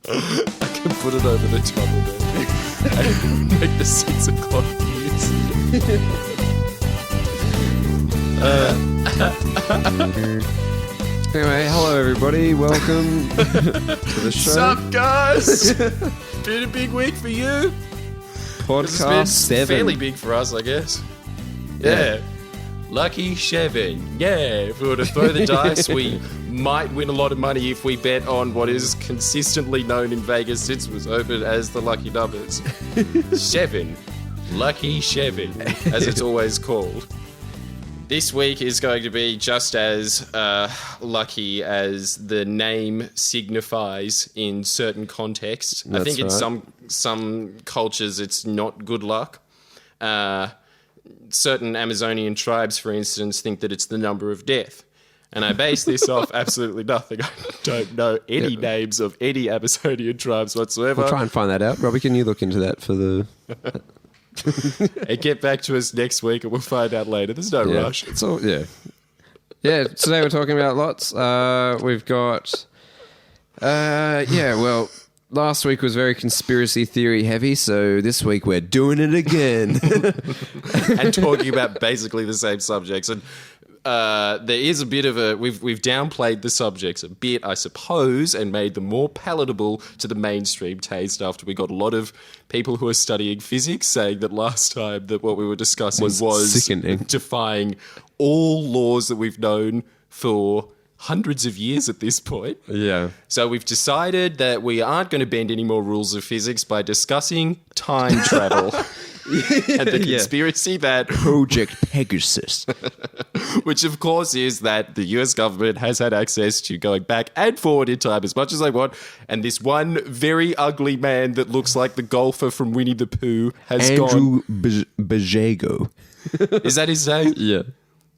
I can put it over the top of it and make the 6 o'clock news. Anyway, hello everybody. Welcome to the show. Sup, guys? Been a big week for you. Podcast It's 7. fairly big for us, I guess. Yeah. Lucky 7. Yeah. If we were to throw the dice, we might win a lot of money if we bet on what is consistently known in Vegas since it was opened as the lucky numbers. 7. Lucky 7, as it's always called. This week is going to be just as lucky as the name signifies in certain contexts. I think in some cultures it's not good luck. Certain Amazonian tribes, for instance, think that it's the number of death. And I base this off absolutely nothing. I don't know any names of any Amazonian tribes whatsoever. We'll try and find that out. Robbie, can you look into that for the... And get back to us next week and we'll find out later. There's no rush. It's all, Yeah, today we're talking about lots. We've got... last week was very conspiracy theory heavy, so this week we're doing it again. And talking about basically the same subjects. And there is a bit of a... We've downplayed the subjects a bit, I suppose, and made them more palatable to the mainstream taste after we got a lot of people who are studying physics saying that last time that what we were discussing was sickening, defying all laws that we've known for hundreds of years at this point. Yeah. So we've decided that we aren't going to bend any more rules of physics by discussing time travel. And the conspiracy that... Project Pegasus. Which, of course, is that the US government has had access to going back and forward in time as much as they want. And this one very ugly man that looks like the golfer from Winnie the Pooh has Andrew Bajego. Is that his name? Yeah.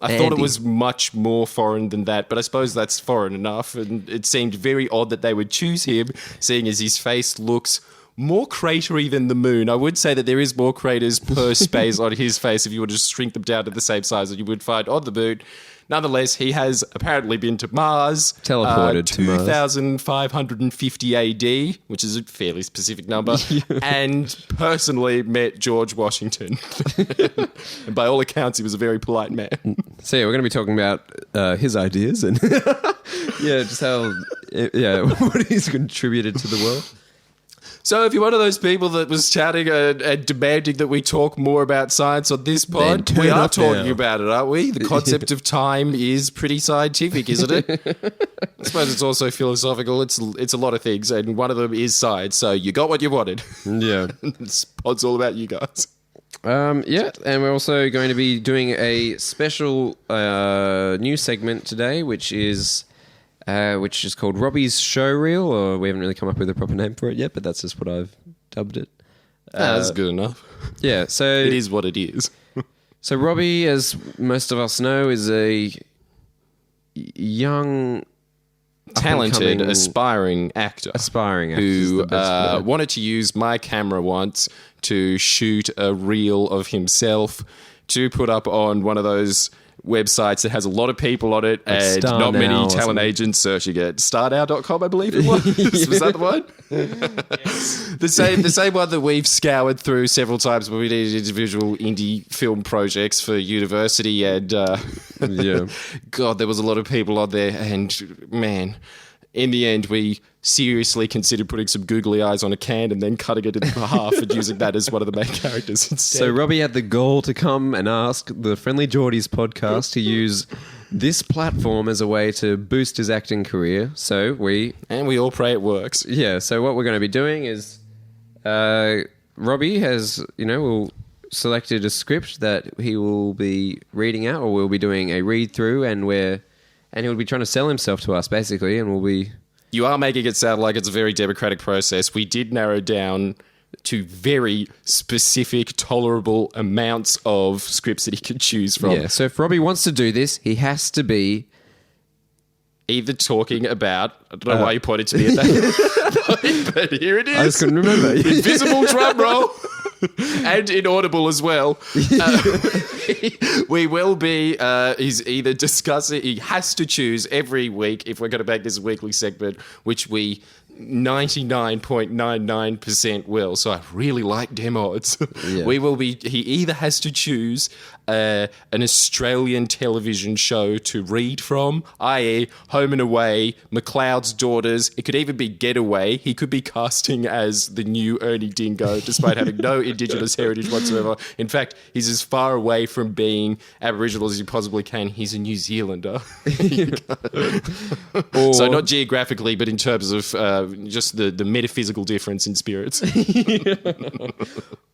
I thought it was much more foreign than that, but I suppose that's foreign enough. And it seemed very odd that they would choose him, seeing as his face looks more cratery than the moon. I would say that there is more craters per space on his face if you were to shrink them down to the same size that you would find on the moon. Nonetheless, he has apparently been to Mars. Teleported to Mars. 2550 AD, which is a fairly specific number, and personally met George Washington. And by all accounts, he was a very polite man. So yeah, we're going to be talking about his ideas and just how what he's contributed to the world. So if you're one of those people that was shouting and demanding that we talk more about science on this pod, we are talking about it, aren't we? The concept of time is pretty scientific, isn't it? I suppose it's also philosophical. It's a lot of things, and one of them is science. So you got what you wanted. Yeah. This pod's all about you guys. And we're also going to be doing a special new segment today, which is called Robbie's Showreel, or we haven't really come up with a proper name for it yet, but that's just what I've dubbed it. That's good enough. Yeah, so... It is what it is. So Robbie, as most of us know, is a young... talented, aspiring actor. Who wanted to use my camera once to shoot a reel of himself to put up on one of those websites that has a lot of people on it and not many talent agents searching it. Starnow.com, I believe it was. Was that the one? Yes. The same one that we've scoured through several times when we did individual indie film projects for university, and God, there was a lot of people on there, and man, in the end we seriously considered putting some googly eyes on a can and then cutting it in half and using that as one of the main characters instead. So Robbie had the goal to come and ask the Friendlyjordies podcast to use this platform as a way to boost his acting career. So we all pray it works. Yeah, so what we're going to be doing is Robbie has, selected a script that he will be reading out, or we'll be doing a read through, and he'll be trying to sell himself to us basically, and we'll be... You are making it sound like it's a very democratic process. We did narrow down to very specific, tolerable amounts of scripts that he could choose from. Yeah, so if Robbie wants to do this, he has to be... either talking about... I don't know why you pointed to me at that point, but here it is. I just couldn't remember. Invisible drum roll. And inaudible as well. we will be, he's either discussing, he has to choose every week if we're going to make this a weekly segment, which we 99.99% will. So I really like dem odds. Yeah. He either has to choose an Australian television show to read from, i.e. Home and Away, McLeod's Daughters. It could even be Getaway. He could be casting as the new Ernie Dingo, despite having no Indigenous heritage whatsoever. In fact, he's as far away from being Aboriginal as he possibly can. He's a New Zealander. So not geographically, but in terms of just the metaphysical difference in spirits.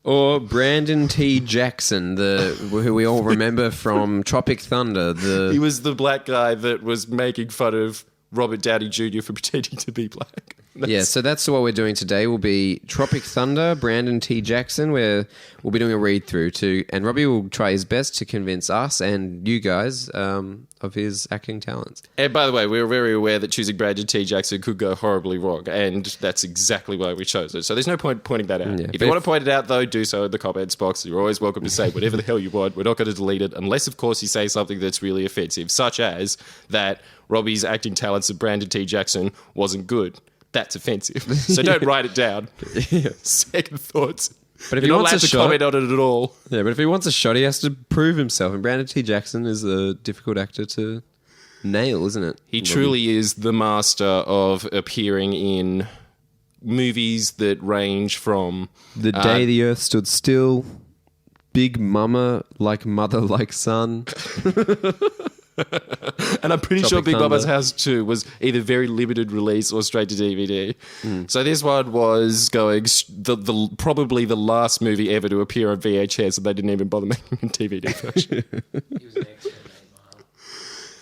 Or Brandon T. Jackson, who we all remember from Tropic Thunder. He was the black guy that was making fun of Robert Downey Jr. for pretending to be black. Yeah, so that's what we're doing today. Will be Tropic Thunder, Brandon T. Jackson, where we'll be doing a read-through to, and Robbie will try his best to convince us and you guys of his acting talents. And by the way, we were very aware that choosing Brandon T. Jackson could go horribly wrong, and that's exactly why we chose it. So there's no point pointing that out. Yeah, if you want to point it out, though, do so in the comments box. You're always welcome to say whatever the hell you want. We're not going to delete it, unless, of course, you say something that's really offensive, such as that Robbie's acting talents of Brandon T. Jackson wasn't good. That's offensive. So don't write it down. Yeah. Second thoughts. But if he wants a shot, comment on it at all. Yeah, but if he wants a shot, he has to prove himself. And Brandon T. Jackson is a difficult actor to nail, isn't it? He truly is the master of appearing in movies that range from The Day the Earth Stood Still, Big Mama, Like Mother, Like Son. And I'm pretty sure Big Mama's House 2 was either very limited release or straight to DVD. So this one was going probably the last movie ever to appear on VHS, and they didn't even bother making a DVD version. He was an extra in 8 Mile.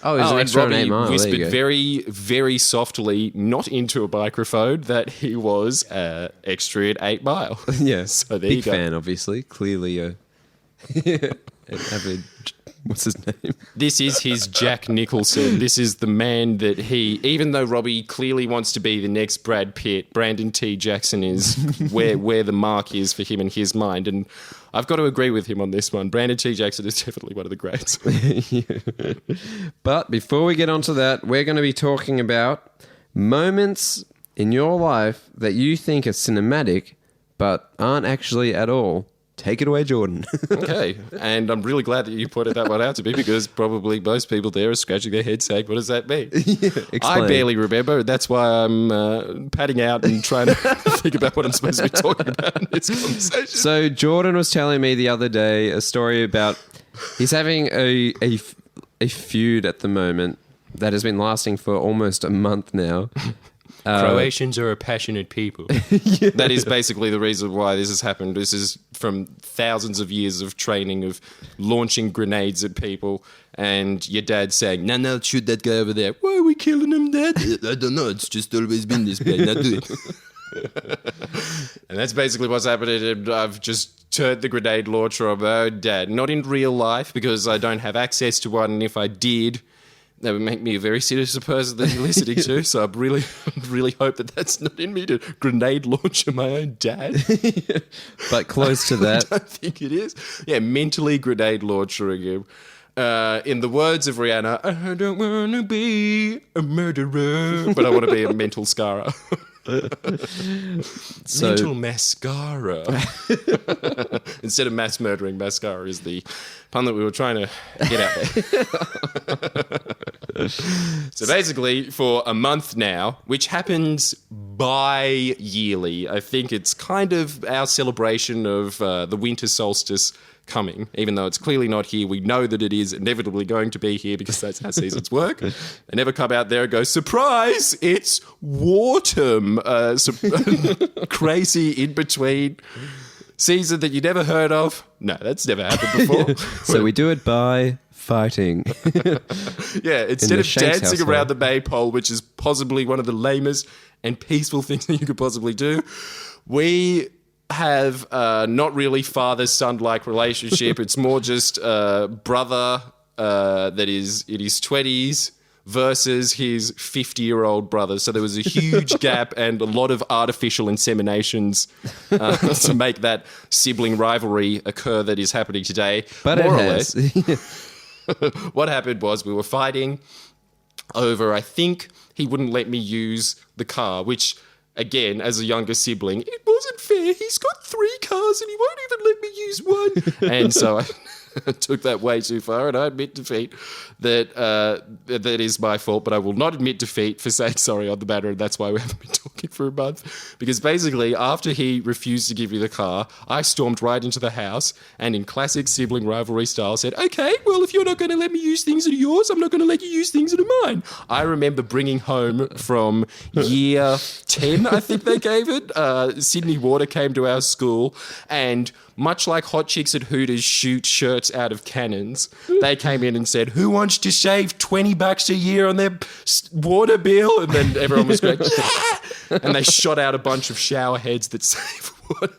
Oh, he was an extra in 8 Mile. Whispered very, very softly, not into a microphone, that he was extra in 8 Mile. Yeah, so there big you go. fan, obviously. Clearly an avid... What's his name? This is his Jack Nicholson. This is the man that even though Robbie clearly wants to be the next Brad Pitt, Brandon T. Jackson is where the mark is for him in his mind. And I've got to agree with him on this one. Brandon T. Jackson is definitely one of the greats. But before we get onto that, we're going to be talking about moments in your life that you think are cinematic, but aren't actually at all. Take it away, Jordan. Okay. And I'm really glad that you pointed that one out to me, because probably most people there are scratching their heads saying, what does that mean? Yeah, I barely remember. That's why I'm padding out and trying to think about what I'm supposed to be talking about in this conversation. So Jordan was telling me the other day a story about he's having a feud at the moment that has been lasting for almost a month now. Croatians are a passionate people. Yeah. That is basically the reason why this has happened. This is from thousands of years of training of launching grenades at people, and your dad saying, no, shoot that guy over there. Why are we killing him, Dad? I don't know. It's just always been this way. Now do it. And that's basically what's happening. And I've just turned the grenade launcher on my own dad. Not in real life, because I don't have access to one, and if I did, that would make me a very sinister person that you're listening to. So I really hope that that's not in me to grenade launcher my own dad. But close to that. I don't think it is. Yeah, mentally grenade launchering him. In the words of Rihanna, I don't want to be a murderer, but I want to be a mental scarrer. Mental mascara. Instead of mass murdering, mascara is the pun that we were trying to get out there. So basically, for a month now, which happens bi-yearly, I think it's kind of our celebration of the winter solstice coming, even though it's clearly not here. We know that it is inevitably going to be here, because that's how seasons work. They never come out there and go, surprise, it's autumn. Crazy in-between season that you never heard of. No, that's never happened before. So we do it by fighting. Yeah, instead of dancing around the maypole, which is possibly one of the lamest and peaceful things that you could possibly do, we have not really father-son-like relationship. It's more just brother that is in his 20s, versus his 50-year-old brother. So there was a huge gap and a lot of artificial inseminations to make that sibling rivalry occur that is happening today. But more it or has. less. What happened was we were fighting over, I think he wouldn't let me use the car, which, again, as a younger sibling, it wasn't fair. He's got 3 cars and he won't even let me use one. And so I took that way too far, and I admit defeat. That is my fault, but I will not admit defeat for saying sorry on the matter, and that's why we haven't been talking for a month. Because basically, after he refused to give me the car, I stormed right into the house and in classic sibling rivalry style said, okay, well, if you're not going to let me use things that are yours, I'm not going to let you use things that are mine. I remember bringing home from year 10, I think they gave it, Sydney Water came to our school, and much like hot chicks at Hooters shoot shirts out of cannons, they came in and said, who wants to save $20 a year on their water bill? And then everyone was going, yeah! And they shot out a bunch of shower heads that save water.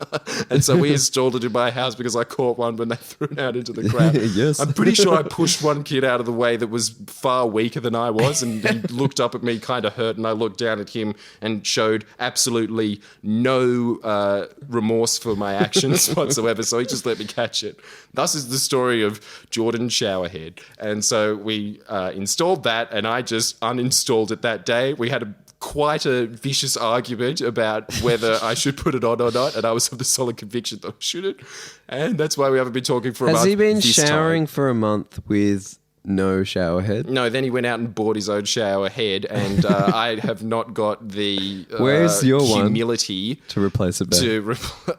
And so we installed it in my house because I caught one when they threw it out into the crowd. Yes. I'm pretty sure I pushed one kid out of the way that was far weaker than I was, and he looked up at me kind of hurt, and I looked down at him and showed absolutely no remorse for my actions whatsoever, so he just let me catch it. Thus is the story of Jordan Showerhead. And so we installed that, and I just uninstalled it that day. We had quite a vicious argument about whether I should put it on or not, and I was of the solid conviction that I shouldn't, and that's why we haven't been talking for a month. Has he been this showering time. For a month with no shower head? No, then he went out and bought his own shower head, and I have not got the Where's your humility to replace it back?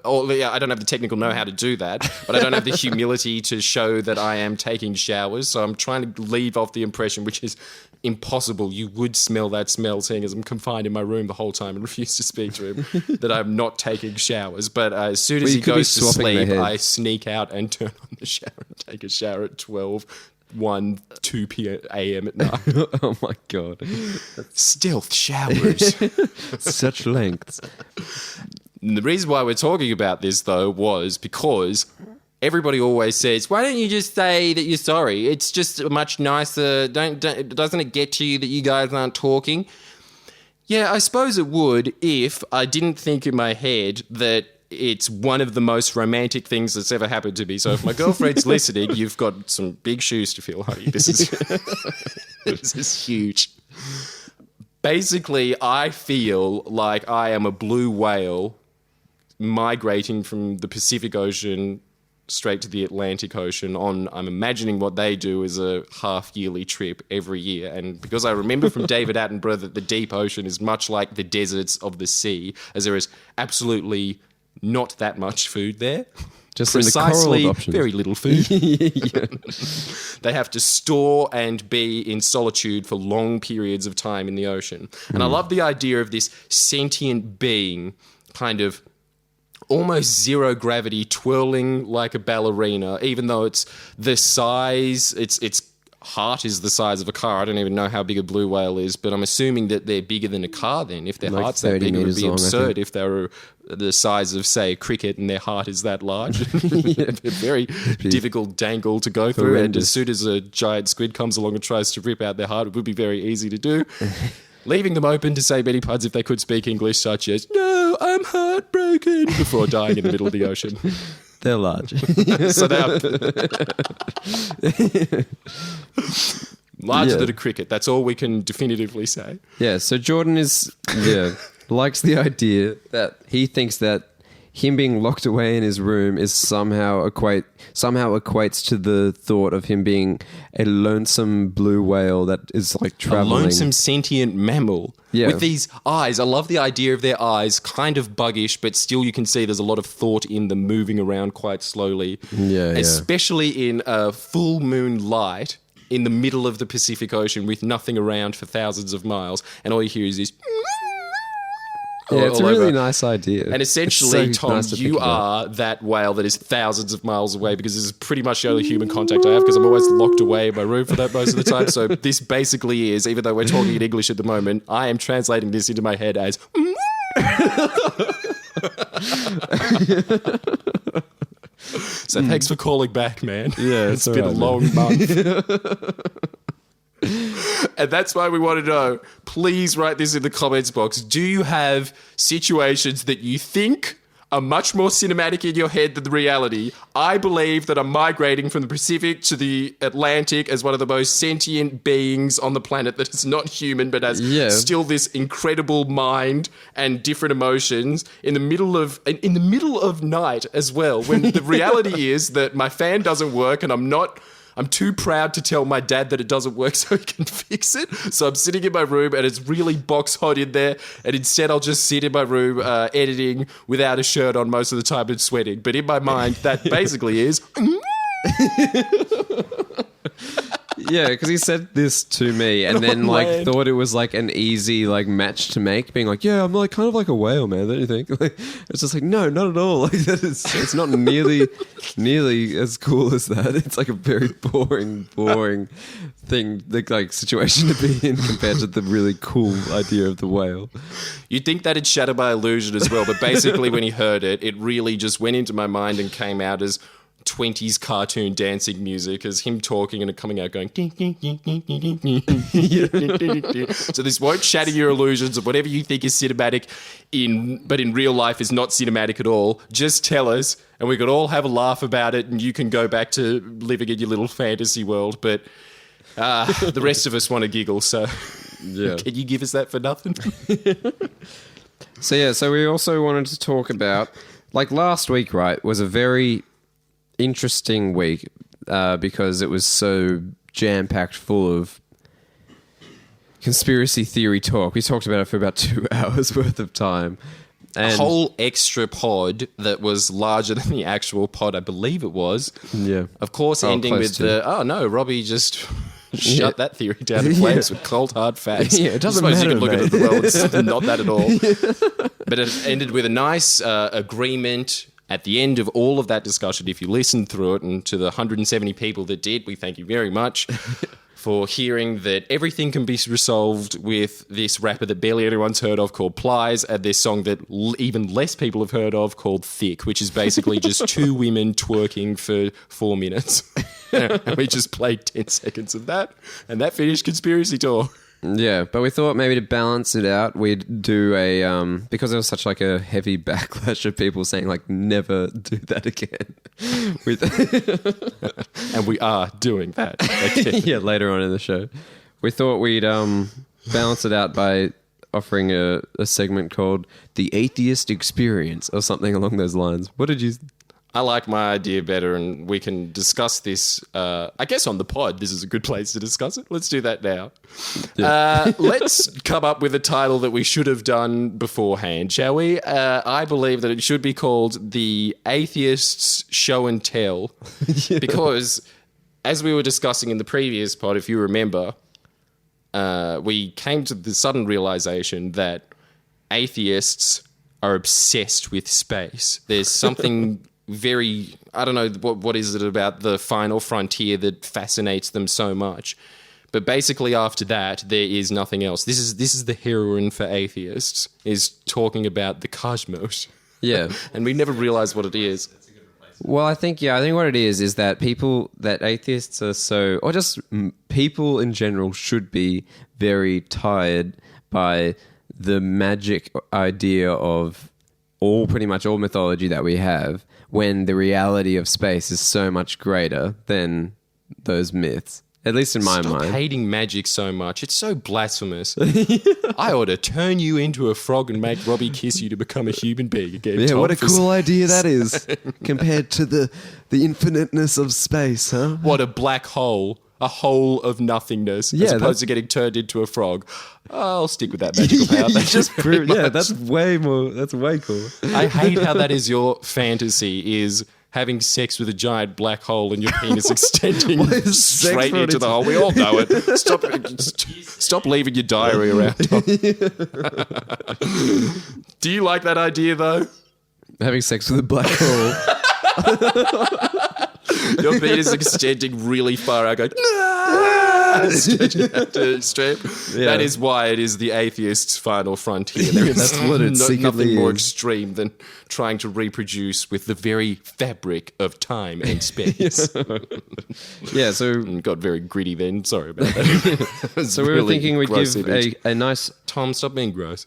I don't have the technical know-how to do that, but I don't have the humility to show that I am taking showers, so I'm trying to leave off the impression, which is impossible. You would smell that smell, seeing as I'm confined in my room the whole time and refuse to speak to him, that I'm not taking showers. But as soon as he goes to sleep, I sneak out and turn on the shower and take a shower at 12, 1, 2 a.m. at night. Oh my God. Stealth showers. Such lengths. And the reason why we're talking about this, though, was because everybody always says, why don't you just say that you're sorry? It's just much nicer. Doesn't it get to you that you guys aren't talking? Yeah, I suppose it would if I didn't think in my head that it's one of the most romantic things that's ever happened to me. So if my girlfriend's listening, you've got some big shoes to fill, honey. This is huge. Basically, I feel like I am a blue whale migrating from the Pacific Ocean straight to the Atlantic Ocean I'm imagining what they do is a half-yearly trip every year. And because I remember from David Attenborough that the deep ocean is much like the deserts of the sea, as there is absolutely not that much food there. Just precisely the coral options. Very little food. Yeah. They have to store and be in solitude for long periods of time in the ocean. And I love the idea of this sentient being kind of almost zero gravity twirling like a ballerina, even though it's the size, its heart is the size of a car. I don't even know how big a blue whale is, but I'm assuming that they're bigger than a car then. If their Like heart's that big, it would be long, absurd if they were the size of, say, a cricket and their heart is that large. They're very difficult dangle to go through, and as soon as a giant squid comes along and tries to rip out their heart, it would be very easy to do. Leaving them open to say many puns if they could speak English, such as, no, I'm heartbroken, before dying in the middle of the ocean. They're large. So they are larger than a cricket. That's all we can definitively say. Yeah, so Jordan likes the idea that he thinks that him being locked away in his room is somehow equates to the thought of him being a lonesome blue whale that is like traveling. A lonesome sentient mammal. Yeah. With these eyes. I love the idea of their eyes, kind of buggish, but still you can see there's a lot of thought in them moving around quite slowly. Yeah, Especially in a full moon light in the middle of the Pacific Ocean with nothing around for thousands of miles, and all you hear is this. Yeah, it's a really nice idea. And essentially, so Tom, nice you are that whale that is thousands of miles away, because this is pretty much the only human contact I have, because I'm always locked away in my room for that most of the time. So this basically is, even though we're talking in English at the moment, I am translating this into my head as... So thanks for calling back, man. Yeah, it's been a long month. And that's why we want to know, please write this in the comments box. Do you have situations that you think are much more cinematic in your head than the reality? I believe that I'm migrating from the Pacific to the Atlantic as one of the most sentient beings on the planet that is not human but has still this incredible mind and different emotions in the middle of night as well, when the reality is that my fan doesn't work and I'm too proud to tell my dad that it doesn't work so he can fix it. So I'm sitting in my room and it's really box hot in there. And instead I'll just sit in my room editing without a shirt on most of the time and sweating. But in my mind, that basically is... Yeah, because he said this to me and then like thought it was like an easy like match to make, being like, yeah, I'm like kind of like a whale, man, don't you think? Like, it's just like, no, not at all. Like that is, it's not nearly as cool as that. It's like a very boring thing, like situation to be in compared to the really cool idea of the whale. You'd think that'd shatter my illusion as well, but basically when he heard it, it really just went into my mind and came out as 20s cartoon dancing music, as him talking and it coming out going so this won't shatter your illusions of whatever you think is cinematic but in real life is not cinematic at all. Just tell us and we could all have a laugh about it and you can go back to living in your little fantasy world, but the rest of us want to giggle, so can you give us that for nothing? So we also wanted to talk about, like last week, right, was a very interesting week because it was so jam-packed full of conspiracy theory talk. We talked about it for about 2 hours worth of time. And a whole extra pod that was larger than the actual pod, I believe it was. Yeah. Of course, ending with Robbie just shut that theory down in flames with cold, hard facts. Yeah, it doesn't matter, you can look mate. at it, well, it's not that at all. But it ended with a nice agreement. At the end of all of that discussion, if you listened through it, and to the 170 people that did, we thank you very much for hearing that everything can be resolved with this rapper that barely anyone's heard of called Plies, and this song that even less people have heard of called Thick, which is basically just two women twerking for 4 minutes. And we just played 10 seconds of that, and that finished Conspiracy Talk. Yeah, but we thought maybe to balance it out, we'd do a because there was such like a heavy backlash of people saying like never do that again. And we are doing that again. Yeah, later on in the show, we thought we'd balance it out by offering a segment called "The Atheist Experience" or something along those lines. What did you? I like my idea better, and we can discuss this, I guess, on the pod. This is a good place to discuss it. Let's do that now. Yeah. Let's come up with a title that we should have done beforehand, shall we? I believe that it should be called The Atheists Show and Tell, because, as we were discussing in the previous pod, if you remember, we came to the sudden realization that atheists are obsessed with space. There's something... very, I don't know, what is it about the final frontier that fascinates them so much. But basically after that, there is nothing else. This is the heroine for atheists, is talking about the cosmos. Yeah. And we never realize what it is. Well, I think what it is that atheists are so, or just people in general should be very tired by the magic idea of pretty much all mythology that we have, when the reality of space is so much greater than those myths. At least in my mind. Stop hating magic so much. It's so blasphemous. I ought to turn you into a frog and make Robbie kiss you to become a human being again. Yeah, what a cool idea that is compared to the infiniteness of space, huh? What a black hole. A hole of nothingness, as opposed to getting turned into a frog. I'll stick with that magical power. That's just that's way more. That's way cool. I hate how that is your fantasy, is having sex with a giant black hole and your penis extending straight into the hole. We all know it. Stop leaving your diary around. Do you like that idea, though? Having sex with a black hole. Your penis extending really far out, going, no! stretching out to extreme. Yeah. That is why it is the atheist's final frontier. There is That's what it secretly nothing more is. extreme than trying to reproduce with the very fabric of time and space. Yeah, so Got very gritty then. Sorry about that. so we were thinking we'd give a nice... Tom, stop being gross.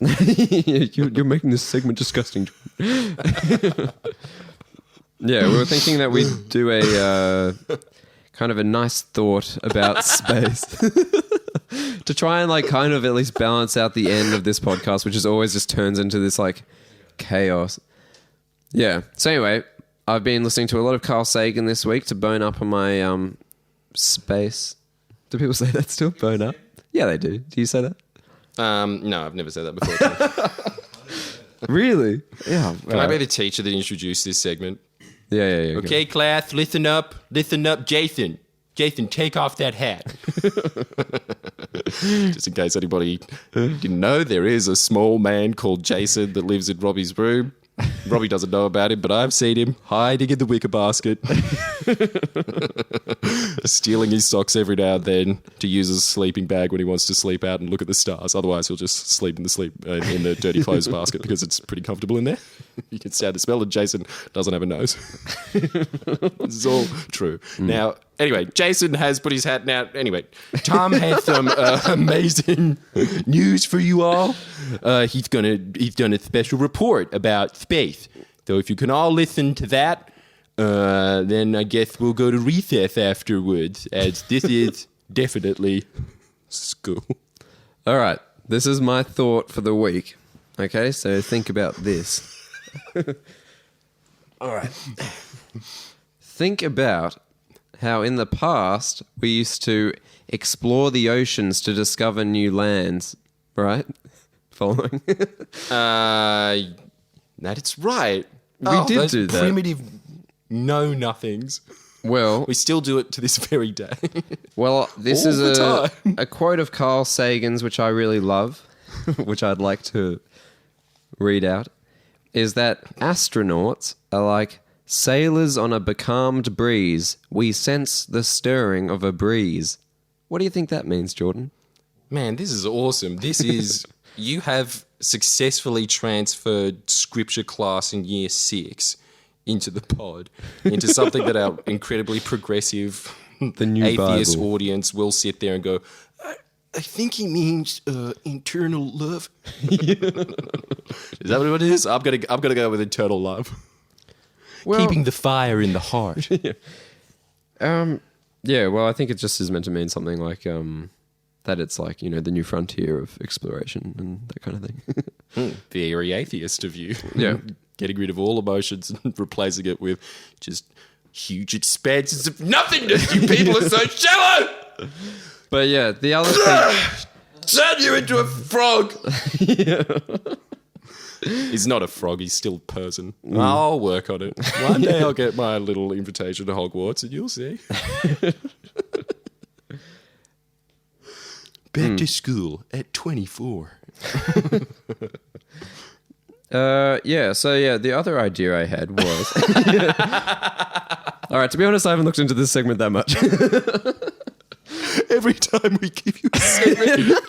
You're making this segment disgusting. Yeah, we were thinking that we'd do a kind of a nice thought about space to try and like kind of at least balance out the end of this podcast, which is always just turns into this like chaos. Yeah. So anyway, I've been listening to a lot of Carl Sagan this week to bone up on my space. Do people say that still? Bone up? Yeah, they do. Do you say that? No, I've never said that before. Really? Yeah. Can I be the teacher that introduced this segment? Yeah. Okay, class, listen up, Jason. Jason, take off that hat. Just in case anybody didn't know, there is a small man called Jason that lives in Robbie's room. Robbie doesn't know about him, but I've seen him hiding in the wicker basket, stealing his socks every now and then to use as a sleeping bag when he wants to sleep out and look at the stars. Otherwise, he'll just sleep in the dirty clothes basket because it's pretty comfortable in there. You can stand the smell, and Jason doesn't have a nose. This is all true. Now, anyway, Jason has put his hat down. Anyway, Tom has some amazing news for you all. He's done a special report about space. So if you can all listen to that, then I guess we'll go to recess afterwards, as this is definitely school. All right. This is my thought for the week. Okay, so think about this. All right. Think about how in the past we used to explore the oceans to discover new lands, right? Following? That's right. We did those do that. primitive know-nothings. Well, We still do it to this very day. this All is the time. a quote of Carl Sagan's, which I really love, which I'd like to read out, is that astronauts are like sailors on a becalmed breeze. We sense the stirring of a breeze. What do you think that means, Jordan? Man, this is awesome. This is... You have successfully transferred scripture class in year 6 into the pod, into something that our incredibly progressive The new atheist Bible. audience will sit there and go, I think he means internal love. Is that what it is? I'm gonna go with internal love. Well, Keeping the fire in the heart. yeah, well, I think it just is meant to mean something like that it's like, you know, the new frontier of exploration and that kind of thing. Very atheist of you. Yeah. Getting rid of all emotions and replacing it with just huge expanses of nothingness. You people are so shallow. But yeah, the other thing... Turn you into a frog. He's not a frog. He's still a person. I'll work on it. One day I'll get my little invitation to Hogwarts and you'll see. Back to school at 24. The other idea I had was... All right, to be honest, I haven't looked into this segment that much. Every time we give you a segment,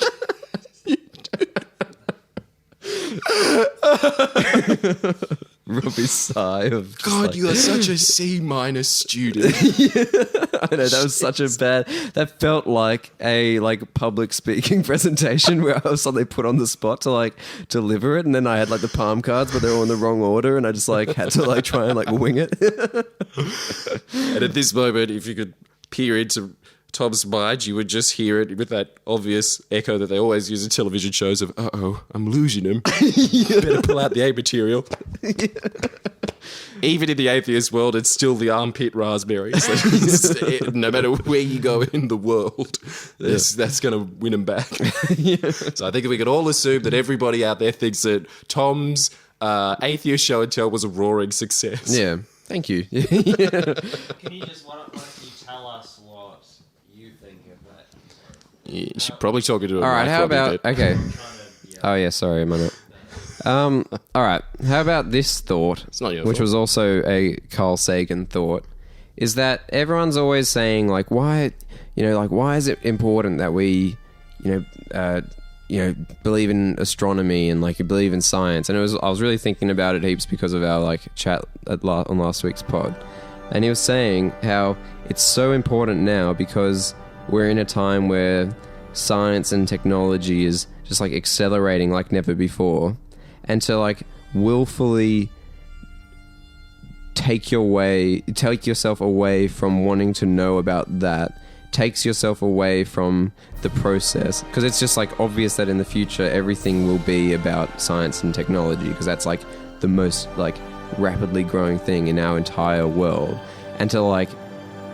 Robbie's sigh of... God, you are such a C- student. I know, that was such a bad... That felt like a public speaking presentation where I was suddenly put on the spot to deliver it, and then I had the palm cards, but they were all in the wrong order, and I just had to try and wing it. And at this moment, if you could peer into Tom's mind, you would just hear it with that obvious echo that they always use in television shows of, I'm losing him. Better pull out the A material. Even in the atheist world, it's still the armpit raspberries. No matter where you go in the world, that's going to win him back. So I think if we could all assume that everybody out there thinks that Tom's atheist show and tell was a roaring success. Yeah, thank you. Can you just, why don't you tell us what you think of that? You should probably talk into a All right, mic, how Robbie, about... but- Okay. Yeah. Oh, yeah, sorry, I'm on it. All right, how about this thought, It's not your which fault. was also a Carl Sagan thought, is that everyone's always saying like, why is it important that we, believe in astronomy and like believe in science? And I was really thinking about it heaps because of our like chat on last week's pod, and he was saying how it's so important now because we're in a time where science and technology is just like accelerating like never before, and to like willfully take yourself away from wanting to know about that takes yourself away from the process, because it's just like obvious that in the future everything will be about science and technology, because that's like the most like rapidly growing thing in our entire world, and to like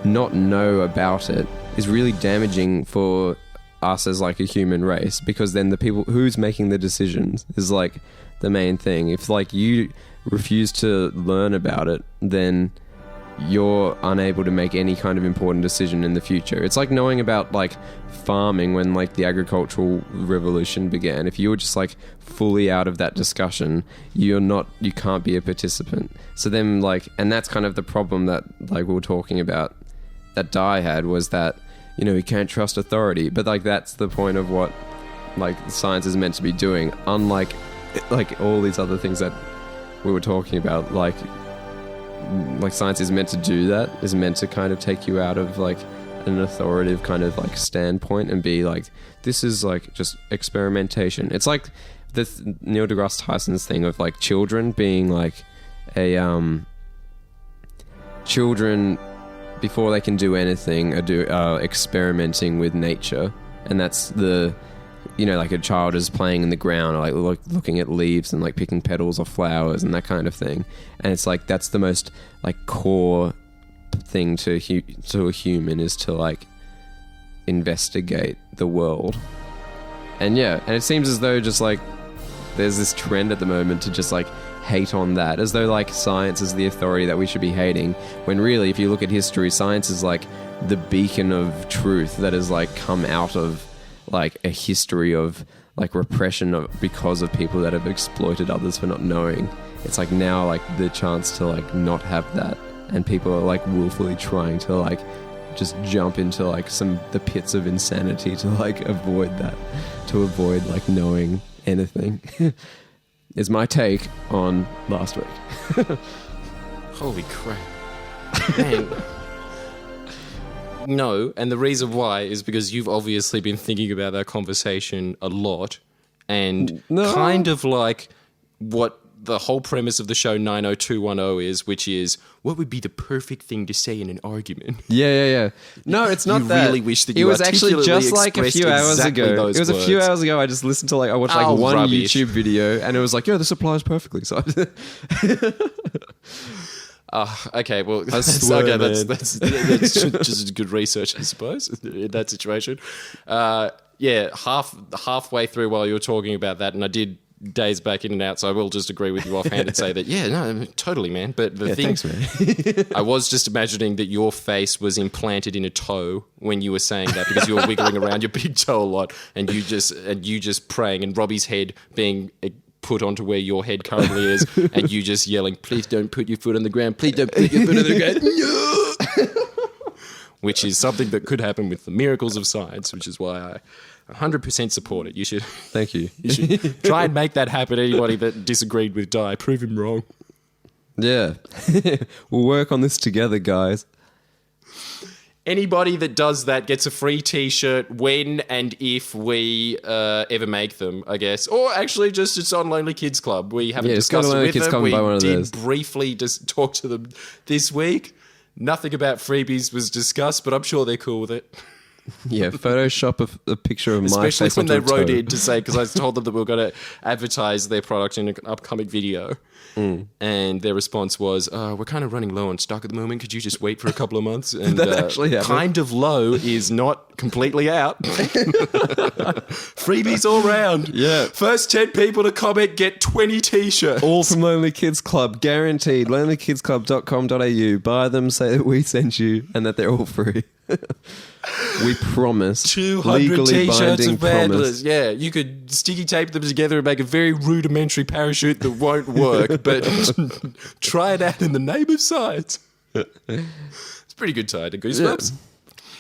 not know about it is really damaging for us as like a human race, because then the people who's making the decisions is like the main thing. If like you refuse to learn about it, then you're unable to make any kind of important decision in the future. It's like knowing about like farming when like the agricultural revolution began. If you were just like fully out of that discussion, you can't be a participant. So then like, and that's kind of the problem that like we were talking about that Dai had, was that, you know, you can't trust authority. But like that's the point of what like science is meant to be doing, unlike like all these other things that we were talking about. Like science is meant to do that, is meant to kind of take you out of like an authoritative kind of like standpoint and be like, this is like just experimentation. It's like this Neil deGrasse Tyson's thing of like children being like children before they can do anything are experimenting with nature. And that's the, you know, like a child is playing in the ground, or like looking at leaves and like picking petals or flowers and that kind of thing. And it's like that's the most like core thing to a human, is to like investigate the world. And yeah, and it seems as though just like there's this trend at the moment to just like hate on that, as though like science is the authority that we should be hating, when really if you look at history, science is like the beacon of truth that has like come out of like a history of like repression because of people that have exploited others for not knowing. It's like now like the chance to like not have that, and people are like willfully trying to like just jump into like the pits of insanity to like avoid that, to avoid like knowing anything. Is my take on last week. Holy crap. Man. No, and the reason why is because you've obviously been thinking about that conversation a lot, and kind of like what the whole premise of the show 90210 is, which is what would be the perfect thing to say in an argument. Yeah. No, it's not you that. Really wish that you it was actually just like a few hours ago. It was a few hours ago. I just listened to like I watched like one rubbish YouTube video, and it was like, yeah, this applies perfectly. So. Okay, well, that's just good research, I suppose, in that situation. Halfway through while you were talking about that, and I did days back in and out, so I will just agree with you offhand and say that, yeah, no, totally, man. But the thing, thanks, man. I was just imagining that your face was implanted in a toe when you were saying that, because you were wiggling around your big toe a lot, and you just praying, and Robbie's head being put onto where your head currently is, and you just yelling, please don't put your foot on the ground, please don't put your foot on the ground. No! Which is something that could happen with the miracles of science, which is why I 100% support it. You should. Thank you. You should try and make that happen. Anybody that disagreed with Dai, prove him wrong. Yeah. We'll work on this together, guys. Anybody that does that gets a free T-shirt when and if we ever make them, I guess. Or actually just it's on Lonely Kids Club. We haven't discussed it with them. We did briefly just talk to them this week. Nothing about freebies was discussed, but I'm sure they're cool with it. Yeah, Photoshop a picture of my face. Especially when they wrote in to say, because I told them that we were going to advertise their product in an upcoming video. And their response was, we're kind of running low on stock at the moment. Could you just wait for a couple of months? And that actually happened. Kind of low is not completely out. Freebies all round. Yeah. First 10 people to comment get 20 T-shirts. All from Lonely Kids Club, guaranteed. lonelykidsclub.com.au. Buy them, say that we sent you, and that they're all free. We promise. 200 T-shirts of Vandalers. Yeah, you could sticky tape them together and make a very rudimentary parachute that won't work, but try it out in the name of science. It's Pretty good tie to Goosebumps. Yeah.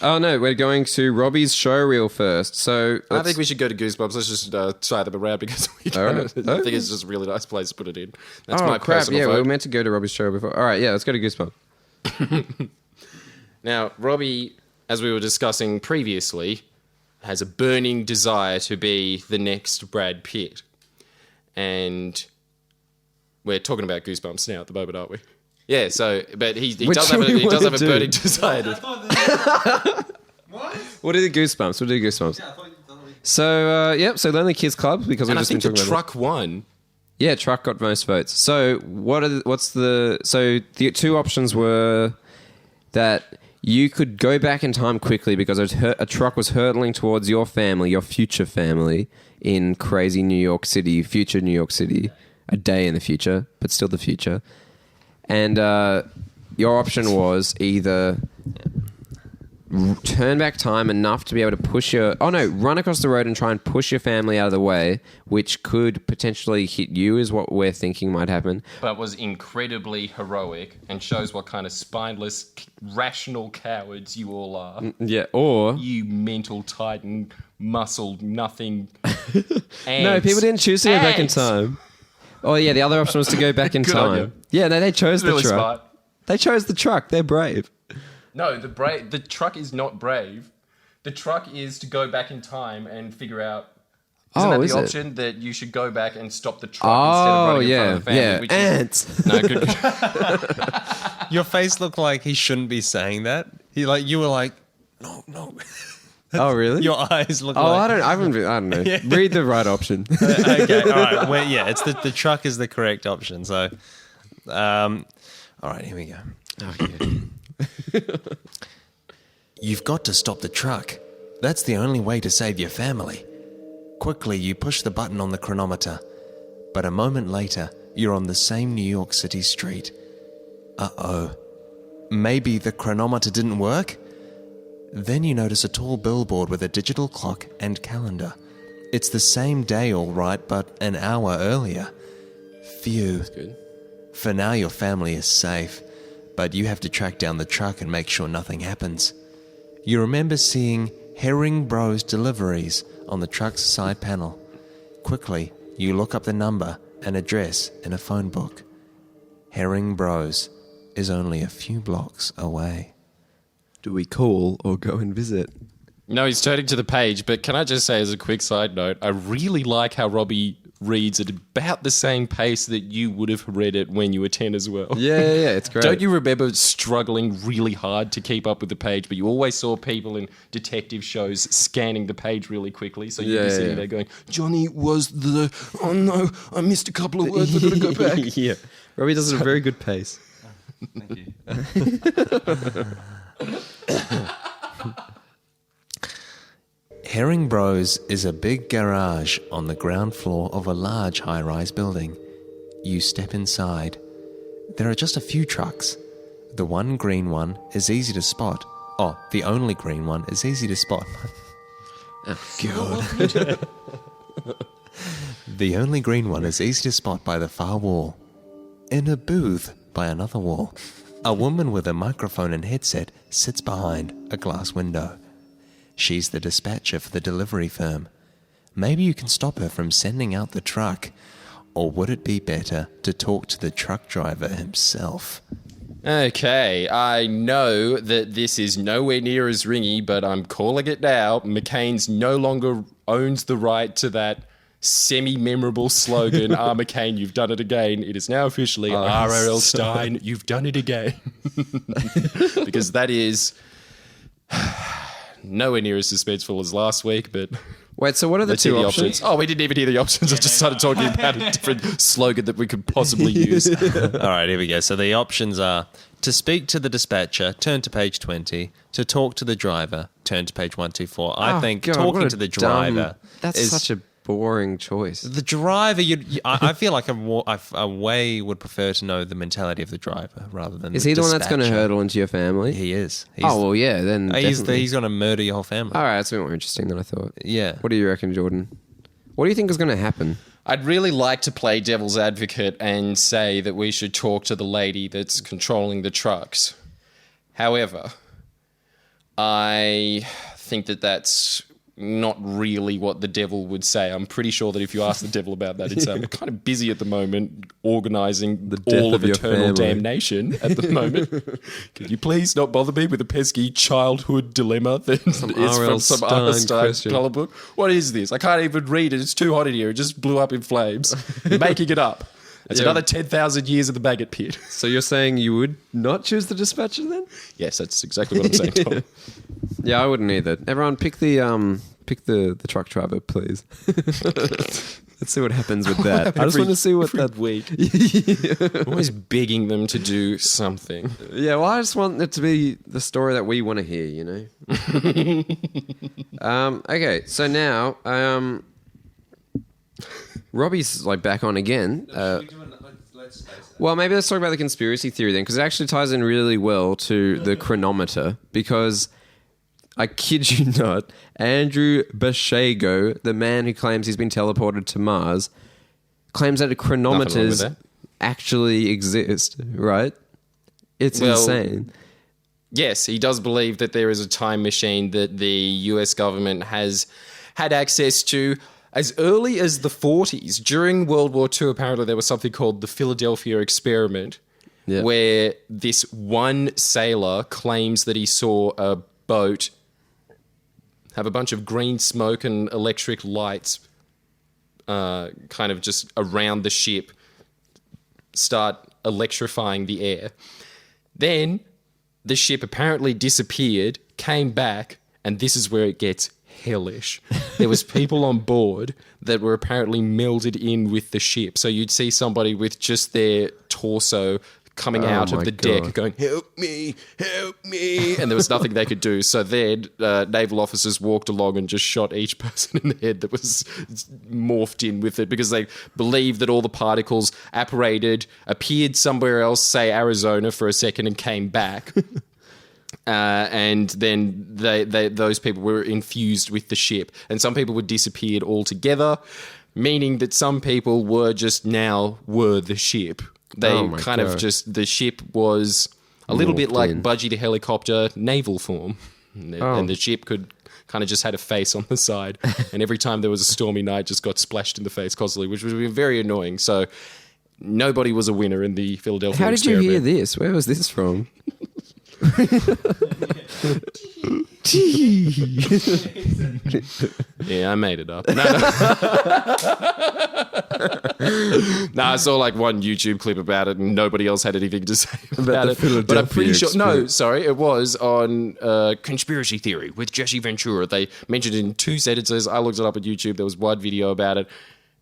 Oh, no, we're going to Robbie's showreel first. So I think we should go to Goosebumps. Let's just tie them around because I think it's just a really nice place to put it in. That's my personal vote. We were meant to go to Robbie's show before. All right, let's go to Goosebumps. Now, Robbie, as we were discussing previously, has a burning desire to be the next Brad Pitt. And we're talking about Goosebumps now at the moment, aren't we? Yeah, so, but he does have a burning desire. What are the Goosebumps? So, so Lonely Kids Club, because we've just been talking about Truck won. Yeah, Truck got most votes. So, the two options were that you could go back in time quickly because a truck was hurtling towards your family, your future family, in crazy New York City, future New York City, a day in the future, but still the future. And your option was either turn back time enough to be able to run across the road and try and push your family out of the way, which could potentially hit you is what we're thinking might happen. But was incredibly heroic and shows what kind of spineless, rational cowards you all are. Yeah, or... You mental titan, muscle, nothing. No, people didn't choose to go back in time. Oh, yeah, the other option was to go back in time. Yeah, no, they chose the truck. Smart. They chose the truck. They're brave. No, the truck is not brave. The truck is to go back in time and figure out... Isn't that the option that you should go back and stop the truck instead of running in front of the family? Yeah, ants. No, good. Your face looked like he shouldn't be saying that. You were like, no. Oh, really? Your eyes look like... I don't know. Yeah. Read the right option. Okay, all right. Well, it's the truck is the correct option. So, all right, here we go. Okay. You've got to stop the truck. That's the only way to save your family. Quickly, you push the button on the chronometer. But a moment later, you're on the same New York City street. Uh-oh. Maybe the chronometer didn't work? Then you notice a tall billboard with a digital clock and calendar. It's the same day, all right, but an hour earlier. Phew. That's good. For now, your family is safe, but you have to track down the truck and make sure nothing happens. You remember seeing Herring Bros Deliveries on the truck's side panel. Quickly, you look up the number and address in a phone book. Herring Bros is only a few blocks away. Do we call or go and visit? No, he's turning to the page, but can I just say as a quick side note, I really like how Robbie reads at about the same pace that you would have read it when you were 10 as well. Yeah, it's great. Don't you remember struggling really hard to keep up with the page, but you always saw people in detective shows scanning the page really quickly, so you'd be sitting there going, Johnny was the... Oh no, I missed a couple of words, I've got to go back. Yeah. Robbie does it at a very good pace. Thank you. Herring Bros is a big garage on the ground floor of a large high-rise building. You step inside. There are just a few trucks. The one green one is easy to spot. Oh, the only green one is easy to spot. Oh, God. The only green one is easy to spot by the far wall. In a booth by another wall, a woman with a microphone and headset sits behind a glass window. She's the dispatcher for the delivery firm. Maybe you can stop her from sending out the truck. Or would it be better to talk to the truck driver himself? Okay, I know that this is nowhere near as ringy, but I'm calling it now. McCain's no longer owns the right to that semi-memorable slogan, McCain, you've done it again. It is now officially R.L. Stein, you've done it again. Because that is... nowhere near as suspenseful as last week, but... Wait, so what are the two options? Oh, we didn't even hear the options. I just started talking about a different slogan that we could possibly use. All right, here we go. So the options are to speak to the dispatcher, turn to page 20. To talk to the driver, turn to page 124. I think talking to the driver is such a boring choice. The driver, I feel like a way would prefer to know the mentality of the driver rather than Is he the one that's going to hurtle into your family? He is. Then he's going to murder your whole family. All right, that's a bit more interesting than I thought. Yeah. What do you reckon, Jordan? What do you think is going to happen? I'd really like to play devil's advocate and say that we should talk to the lady that's controlling the trucks. However, I think that that's not really what the devil would say. I'm pretty sure that if you ask the devil about that, he'd say, I'm kind of busy at the moment organising all of eternal damnation at the moment. Could you please not bother me with a pesky childhood dilemma that is from some R.L. Stein colour book? What is this? I can't even read it. It's too hot in here. It just blew up in flames. You're making it up. It's another 10,000 years of the maggot pit. So you're saying you would not choose the dispatcher then? Yes, that's exactly what I'm saying, Tom. Yeah, I wouldn't either. Everyone, pick the truck driver, please. Let's see what happens with that. I just want to see what that week. Always begging them to do something. Yeah, well, I just want it to be the story that we want to hear. You know. Okay, so now Robbie's like back on again. Well, maybe let's talk about the conspiracy theory then, because it actually ties in really well to the chronometer. Because I kid you not, Andrew Basiago, the man who claims he's been teleported to Mars, claims that chronometers actually exist. Right? It's insane. Yes, he does believe that there is a time machine that the US government has had access to as early as the 40s. During World War II, apparently there was something called the Philadelphia Experiment, where this one sailor claims that he saw a boat have a bunch of green smoke and electric lights kind of just around the ship start electrifying the air. Then the ship apparently disappeared, came back, and this is where it gets hellish. There was people on board that were apparently melded in with the ship. So you'd see somebody with just their torso coming out of the deck going, help me, and there was nothing they could do. So then naval officers walked along and just shot each person in the head that was morphed in with it, because they believed that all the particles apparated, appeared somewhere else, say Arizona for a second, and came back. And then those people were infused with the ship. And some people were disappeared altogether, meaning that some people were the ship. They the ship was a little bit like Budgie the helicopter naval form. And the ship could kind of just had a face on the side. And every time there was a stormy night, just got splashed in the face constantly, which was very annoying. So nobody was a winner in the Philadelphia Experiment. How did you hear this? Where was this from? Yeah, I made it up. No, I saw like one YouTube clip about it, and nobody else had anything to say about it. But I'm pretty sure. No, sorry, it was on Conspiracy Theory with Jesse Ventura. They mentioned it in 2 sentences. I looked it up on YouTube. There was one video about it,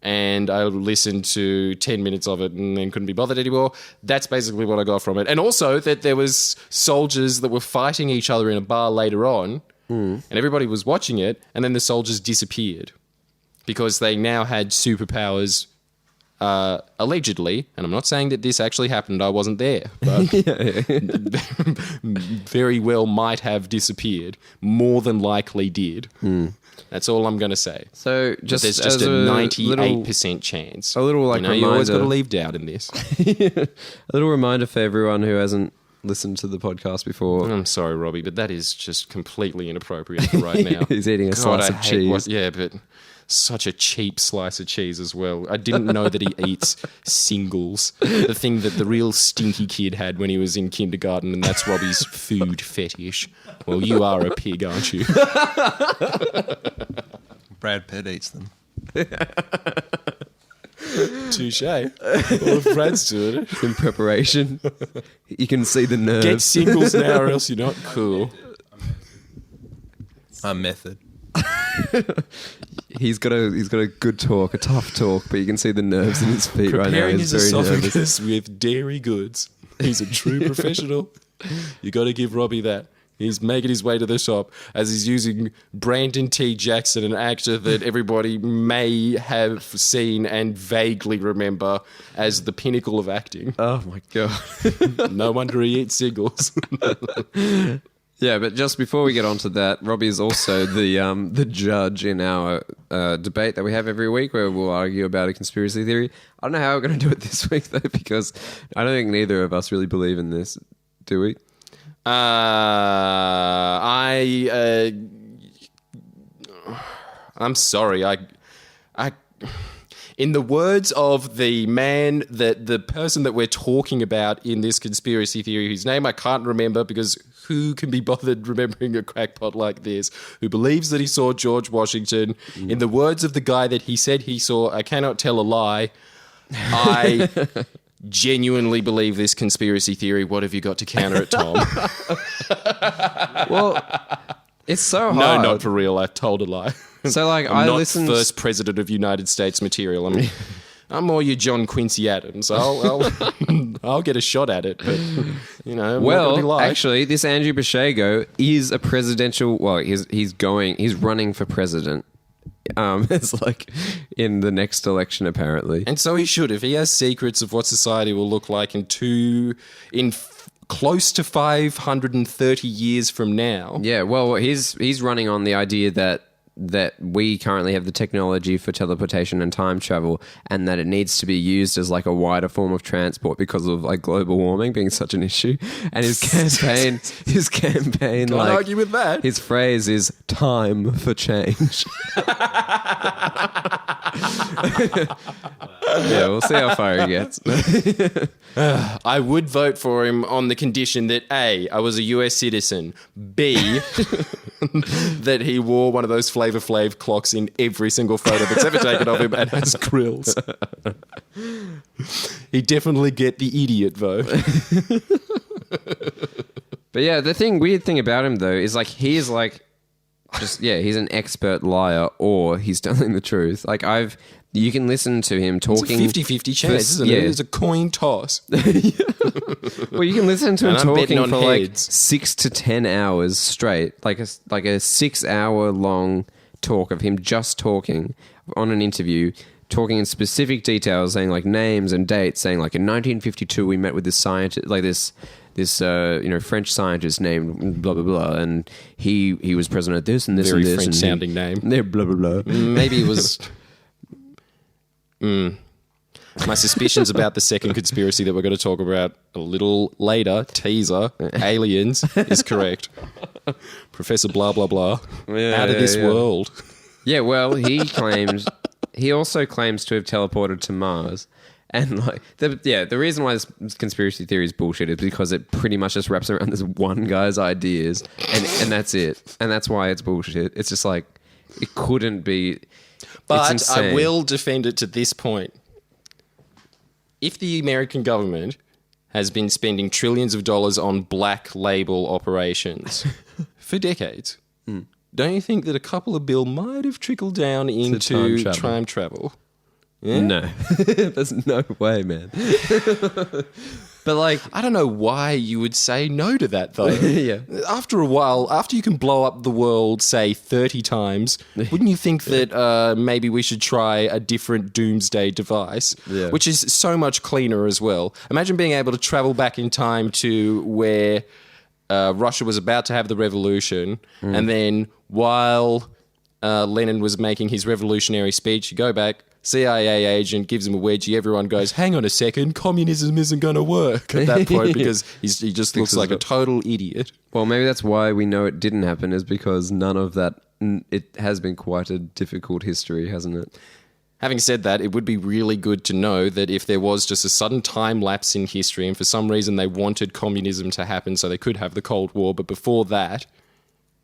and I listened to 10 minutes of it and then couldn't be bothered anymore. That's basically what I got from it. And also that there was soldiers that were fighting each other in a bar later on, and everybody was watching it, and then the soldiers disappeared because they now had superpowers, allegedly. And I'm not saying that this actually happened. I wasn't there. But very well might have disappeared. More than likely did. That's all I'm going to say. So there's just a 98% chance. A little reminder. You always got to leave doubt in this. A little reminder for everyone who hasn't listened to the podcast before. I'm sorry, Robbie, but that is just completely inappropriate for right now. He's eating a slice of cheese. But such a cheap slice of cheese as well. I didn't know that he eats singles. The thing that the real stinky kid had when he was in kindergarten, and that's Robbie's food fetish. Well, you are a pig, aren't you? Brad Pitt eats them. Touche. Well, if Brad's doing it. In preparation. You can see the nerves. Get singles now or else you're not cool. I'm method. He's got a good talk, a tough talk, but you can see the nerves in his feet right now. Preparing his esophagus with dairy goods. He's a true professional. You got to give Robbie that. He's making his way to the shop as he's using Brandon T. Jackson, an actor that everybody may have seen and vaguely remember as the pinnacle of acting. Oh my God. No wonder he eats singles. Yeah, but just before we get on to that, Robbie is also the judge in our debate that we have every week where we'll argue about a conspiracy theory. I don't know how we're going to do it this week, though, because I don't think neither of us really believe in this, do we? I'm sorry. In the words of the person that we're talking about in this conspiracy theory, whose name I can't remember because who can be bothered remembering a crackpot like this, who believes that he saw George Washington, in the words of the guy that he said he saw, I cannot tell a lie. I genuinely believe this conspiracy theory. What have you got to counter it, Tom? Well, it's so hard. No, not for real. I told a lie. So, like, I'm not first president of United States material. I'm more your John Quincy Adams. I'll get a shot at it. But, I'm not gonna be Well, like. actually, this Andrew Bashego is a presidential. Well, he's running for president. It's like in the next election, apparently. And so he should. If he has secrets of what society will look like close to 530 years from now. Yeah, well, he's running on the idea that we currently have the technology for teleportation and time travel, and that it needs to be used as like a wider form of transport because of like global warming being such an issue. And his campaign, Can't argue with that. His phrase is "time for change." Yeah, we'll see how far he gets. I would vote for him on the condition that A, I was a US citizen, B, that he wore one of those Flavor Flav clocks in every single photo that's ever taken of him and has grills. He'd definitely get the idiot vote. But yeah, the weird thing about him though is like he is like he's an expert liar or he's telling the truth. Like you can listen to him talking. It's a 50-50 chance, isn't it? It's a coin toss. Well, you can listen to him And I'm betting talking on for like heads. 6 to 10 hours straight, like a 6-hour long talk of him just talking on an interview, talking in specific details, saying like names and dates, saying like in 1952 we met with this scientist, like this French scientist named blah blah blah, and he was president of this and this Very and this. French sounding name. Yeah, blah blah blah. Maybe it was. My suspicions about the second conspiracy that we're going to talk about a little later, teaser, aliens, is correct. Professor blah blah blah, out of this world. Yeah, well, he also claims to have teleported to Mars. And like the reason why this conspiracy theory is bullshit is because it pretty much just wraps around this one guy's ideas, and that's it. And that's why it's bullshit. It's just like it couldn't be. But I will defend it to this point. If the American government has been spending trillions of dollars on black label operations for decades, don't you think that a couple of bill might have trickled down into time travel? Yeah? No, there's no way, man. But like, I don't know why you would say no to that, though. Yeah. After a while, after you can blow up the world, say 30 times, wouldn't you think that maybe we should try a different doomsday device, which is so much cleaner as well? Imagine being able to travel back in time to where Russia was about to have the revolution, and then while Lenin was making his revolutionary speech, you go back, CIA agent gives him a wedgie. Everyone goes, hang on a second, communism isn't going to work at that point because he just looks like a total idiot. Well, maybe that's why we know it didn't happen, is because none of that. It has been quite a difficult history, hasn't it? Having said that, it would be really good to know that if there was just a sudden time lapse in history and for some reason they wanted communism to happen so they could have the Cold War, but before that,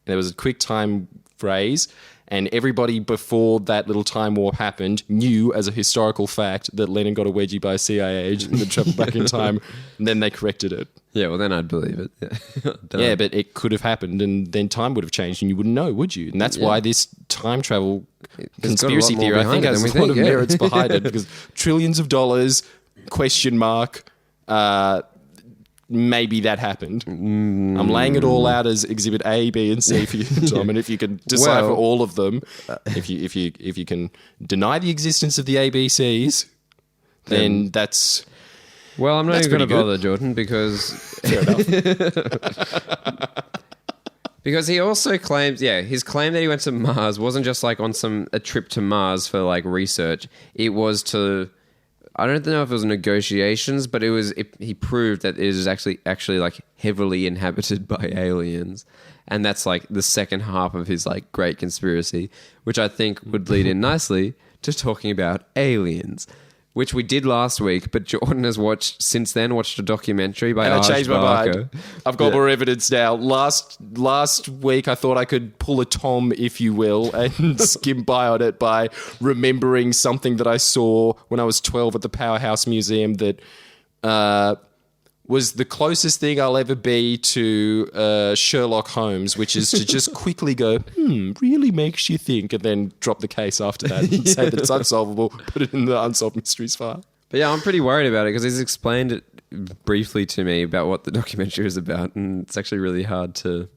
there was a quick time phrase. And everybody before that little time warp happened knew as a historical fact that Lenin got a wedgie by a CIA agent and travelled back in time, and then they corrected it. Yeah, well, then I'd believe it. Yeah, but it could have happened, and then time would have changed, and you wouldn't know, would you? And that's why this time travel conspiracy theory, I think, has a lot of merits behind it, because trillions of dollars, question mark, maybe that happened. I'm laying it all out as Exhibit A, B, and C for you, Tom. And if you can decipher all of them, if you can deny the existence of the ABCs, then that's. Well, I'm not even going to bother, Jordan, because Fair enough. because he also claims, his claim that he went to Mars wasn't just like on a trip to Mars for like research. It was to I don't know if it was negotiations, but he proved that it is actually like heavily inhabited by aliens. And that's like the second half of his like great conspiracy, which I think would lead in nicely to talking about aliens, which we did last week, but Jordan has watched a documentary by And I changed my Barker. mind. I've got more evidence now. Last week, I thought I could pull a Tom, if you will, and skim by on it by remembering something that I saw when I was 12 at the Powerhouse Museum that was the closest thing I'll ever be to Sherlock Holmes, which is to just quickly go, really makes you think, and then drop the case after that and say that it's unsolvable, put it in the Unsolved Mysteries file. But yeah, I'm pretty worried about it because he's explained it briefly to me about what the documentary is about, and it's actually really hard to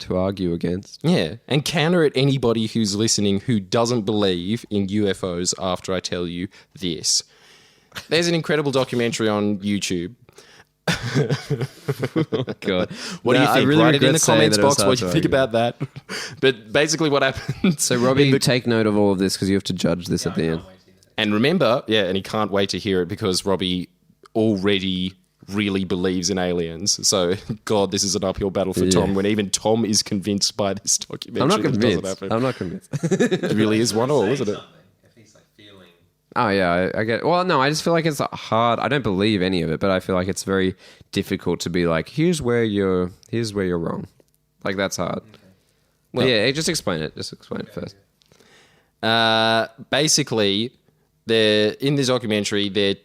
argue against. Yeah, and counter at anybody who's listening who doesn't believe in UFOs after I tell you this. There's an incredible documentary on YouTube. Oh, God. What do you think? Really Write it in the comments box what what you think about that. But basically what happened... So Robbie, take note of all of this because you have to judge this at the end. And remember, and he can't wait to hear it because Robbie already really believes in aliens. So, God, this is an uphill battle for Tom when even Tom is convinced by this documentary. I'm not that it doesn't convinced. happen. I'm not convinced. It really is 1-1, isn't it? Oh yeah, I get it. Well, no, I just feel like it's hard. I don't believe any of it, but I feel like it's very difficult to be like, here's where you're wrong. Like that's hard. Okay. Well, yeah, just explain it. Just explain it first. Basically, in this documentary, they're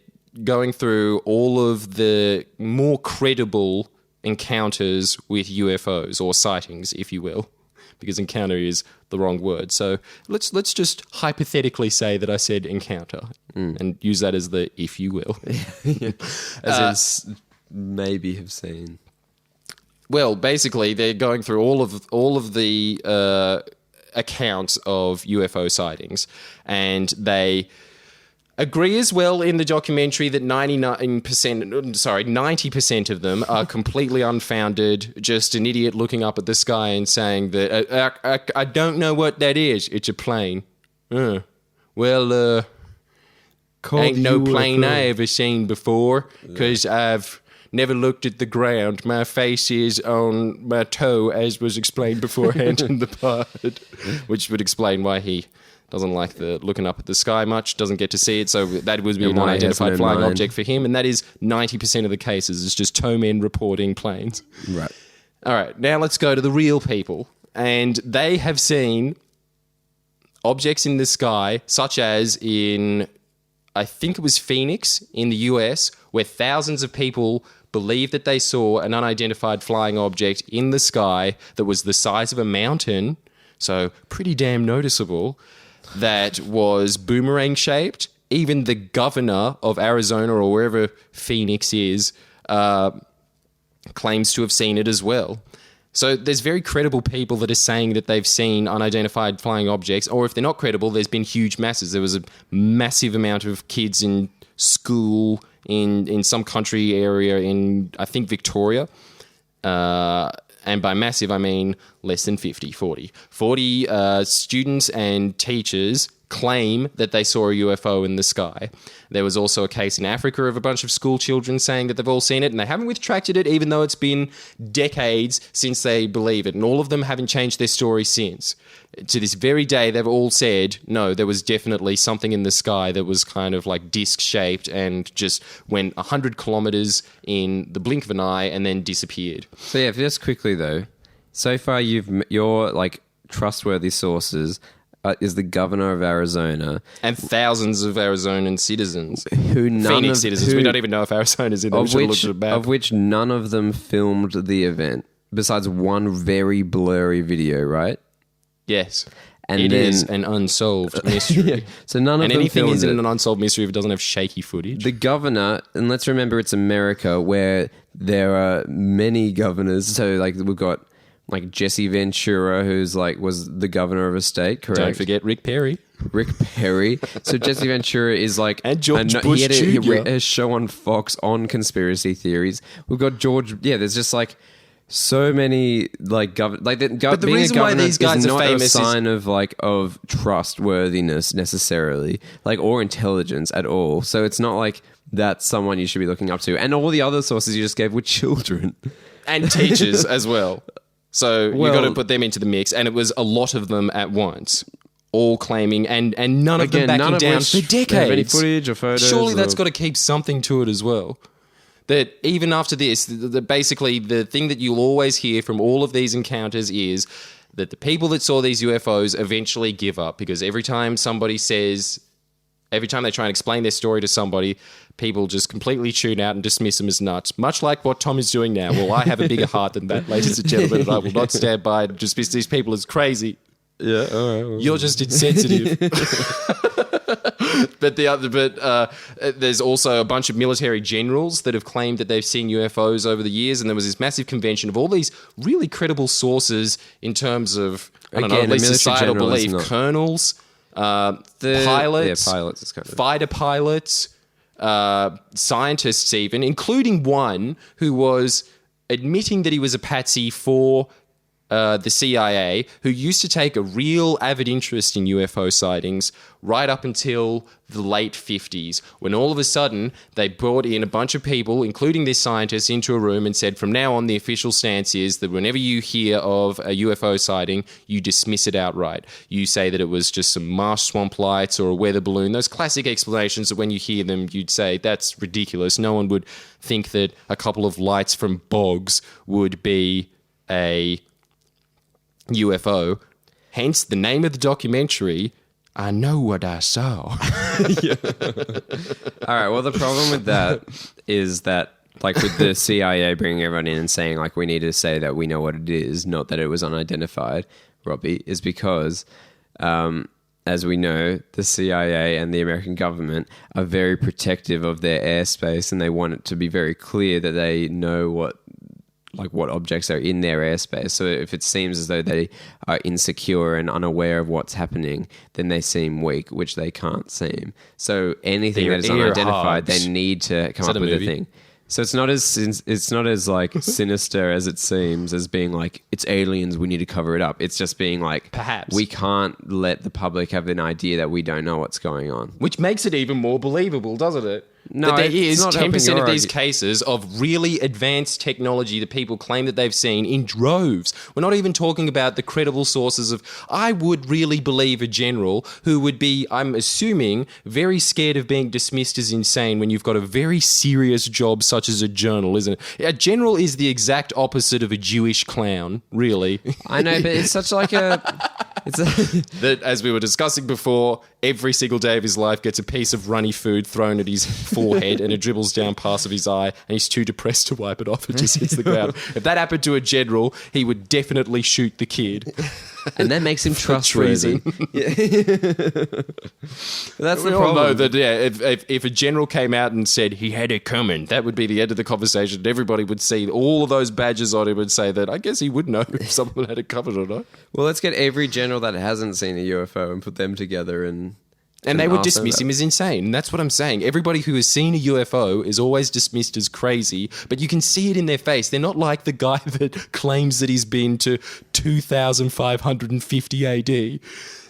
going through all of the more credible encounters with UFOs or sightings, if you will, because encounter is the wrong word. So let's just hypothetically say that I said encounter and use that as the if you will. As in maybe have seen. Well, basically, they're going through all of the accounts of UFO sightings, and they agree as well in the documentary that 90% of them are completely unfounded, just an idiot looking up at the sky and saying that, I don't know what that is, it's a plane. Ain't no plane I ever seen before, because I've never looked at the ground. My face is on my toe, as was explained beforehand in the pod, which would explain why he doesn't like the looking up at the sky much, doesn't get to see it, so that would be an unidentified flying object for him, and that is 90% of the cases. It's just tow men reporting planes. Right. All right, now let's go to the real people, and they have seen objects in the sky, such as in, I think it was Phoenix in the US, where thousands of people believed that they saw an unidentified flying object in the sky that was the size of a mountain, so pretty damn noticeable, that was boomerang shaped. Even the governor of Arizona or wherever Phoenix is claims to have seen it as well. So there's very credible people that are saying that they've seen unidentified flying objects, or if they're not credible, there's been huge masses. There was a massive amount of kids in school in some country area in, I think, Victoria. And by massive, I mean less than 40. 40 students and teachers claim that they saw a UFO in the sky. There was also a case in Africa of a bunch of school children saying that they've all seen it, and they haven't retracted it, even though it's been decades since they believe it. And all of them haven't changed their story since. To this very day, they've all said, no, there was definitely something in the sky that was kind of like disc-shaped and just went 100 kilometers in the blink of an eye and then disappeared. So yeah, just quickly though, so far your like trustworthy sources is the governor of Arizona. And thousands of Arizonan citizens. Phoenix citizens. We don't even know if Arizona's in there. We should have looked at a map. Of which none of them filmed the event, besides one very blurry video, right? Yes. And it is an unsolved mystery. Yeah. So none of and them anything filmed isn't it. an unsolved mystery if it doesn't have shaky footage. The governor, and let's remember it's America where there are many governors. So like we've got like Jesse Ventura, who's like was the governor of a state, correct? Don't forget Rick Perry. Rick Perry. So Jesse Ventura is like... And George Bush he had Jr. a show on Fox on conspiracy theories. We've got George... Yeah, there's just like so many like But the being reason a why governor these guys is are not famous a is- sign of trustworthiness necessarily, or intelligence at all. So it's not like that's someone you should be looking up to. And all the other sources you just gave were children and teachers as well. So you've got to put them into the mix, and it was a lot of them at once, all claiming, and none of them backing down for decades. Have any footage or photos? Surely that's got to keep something to it as well. That even after this, basically the thing that you'll always hear from all of these encounters is that the people that saw these UFOs eventually give up, because every time they try and explain their story to somebody, people just completely tune out and dismiss them as nuts. Much like what Tom is doing now. Well, I have a bigger heart than that, ladies and gentlemen, and I will not stand by and dismiss these people as crazy. Yeah, all right. Well. You're just insensitive. But there's also a bunch of military generals that have claimed that they've seen UFOs over the years, and there was this massive convention of all these really credible sources in terms of, at least societal belief, colonels, pilots, pilots, fighter pilots, scientists even, including one who was admitting that he was a patsy for the CIA, who used to take a real avid interest in UFO sightings right up until the late 50s, when all of a sudden they brought in a bunch of people, including this scientist, into a room and said, from now on, the official stance is that whenever you hear of a UFO sighting, you dismiss it outright. You say that it was just some marsh swamp lights or a weather balloon. Those classic explanations that when you hear them, you'd say, that's ridiculous. No one would think that a couple of lights from bogs would be a UFO. Hence the name of the documentary, I Know What I Saw. All right, well, the problem with that is that, with the CIA bringing everyone in and saying, we need to say that we know what it is, not that it was unidentified, Robbie, is because, as we know, the CIA and the American government are very protective of their airspace, and they want it to be very clear that they know what objects are in their airspace. So if it seems as though they are insecure and unaware of what's happening, then they seem weak, which they can't seem. So anything that is unidentified, they need to come up with a thing. So it's not as sinister as it seems, as being it's aliens, we need to cover it up. It's just being perhaps we can't let the public have an idea that we don't know what's going on. Which makes it even more believable, doesn't it? No, that there is 10% of these argument. cases of really advanced technology that people claim that they've seen in droves. We're not even talking about the credible sources of, I would really believe a general who would be, I'm assuming, very scared of being dismissed as insane when you've got a very serious job such as a journal, isn't it? A general is the exact opposite of a Jewish clown, really. I know, but it's such that, as we were discussing before, every single day of his life gets a piece of runny food thrown at his forehead and it dribbles down past of his eye and he's too depressed to wipe it off. It just hits the ground. If that happened to a general, he would definitely shoot the kid. And that makes him trustworthy. That's the problem. Know that, if a general came out and said he had it coming, that would be the end of the conversation. Everybody would see all of those badges on him and say that I guess he would know if someone had it covered or not. Well, let's get every general that hasn't seen a UFO and put them together and they would dismiss him as insane. And that's what I'm saying. Everybody who has seen a UFO is always dismissed as crazy, but you can see it in their face. They're not like the guy that claims that he's been to 2550 AD.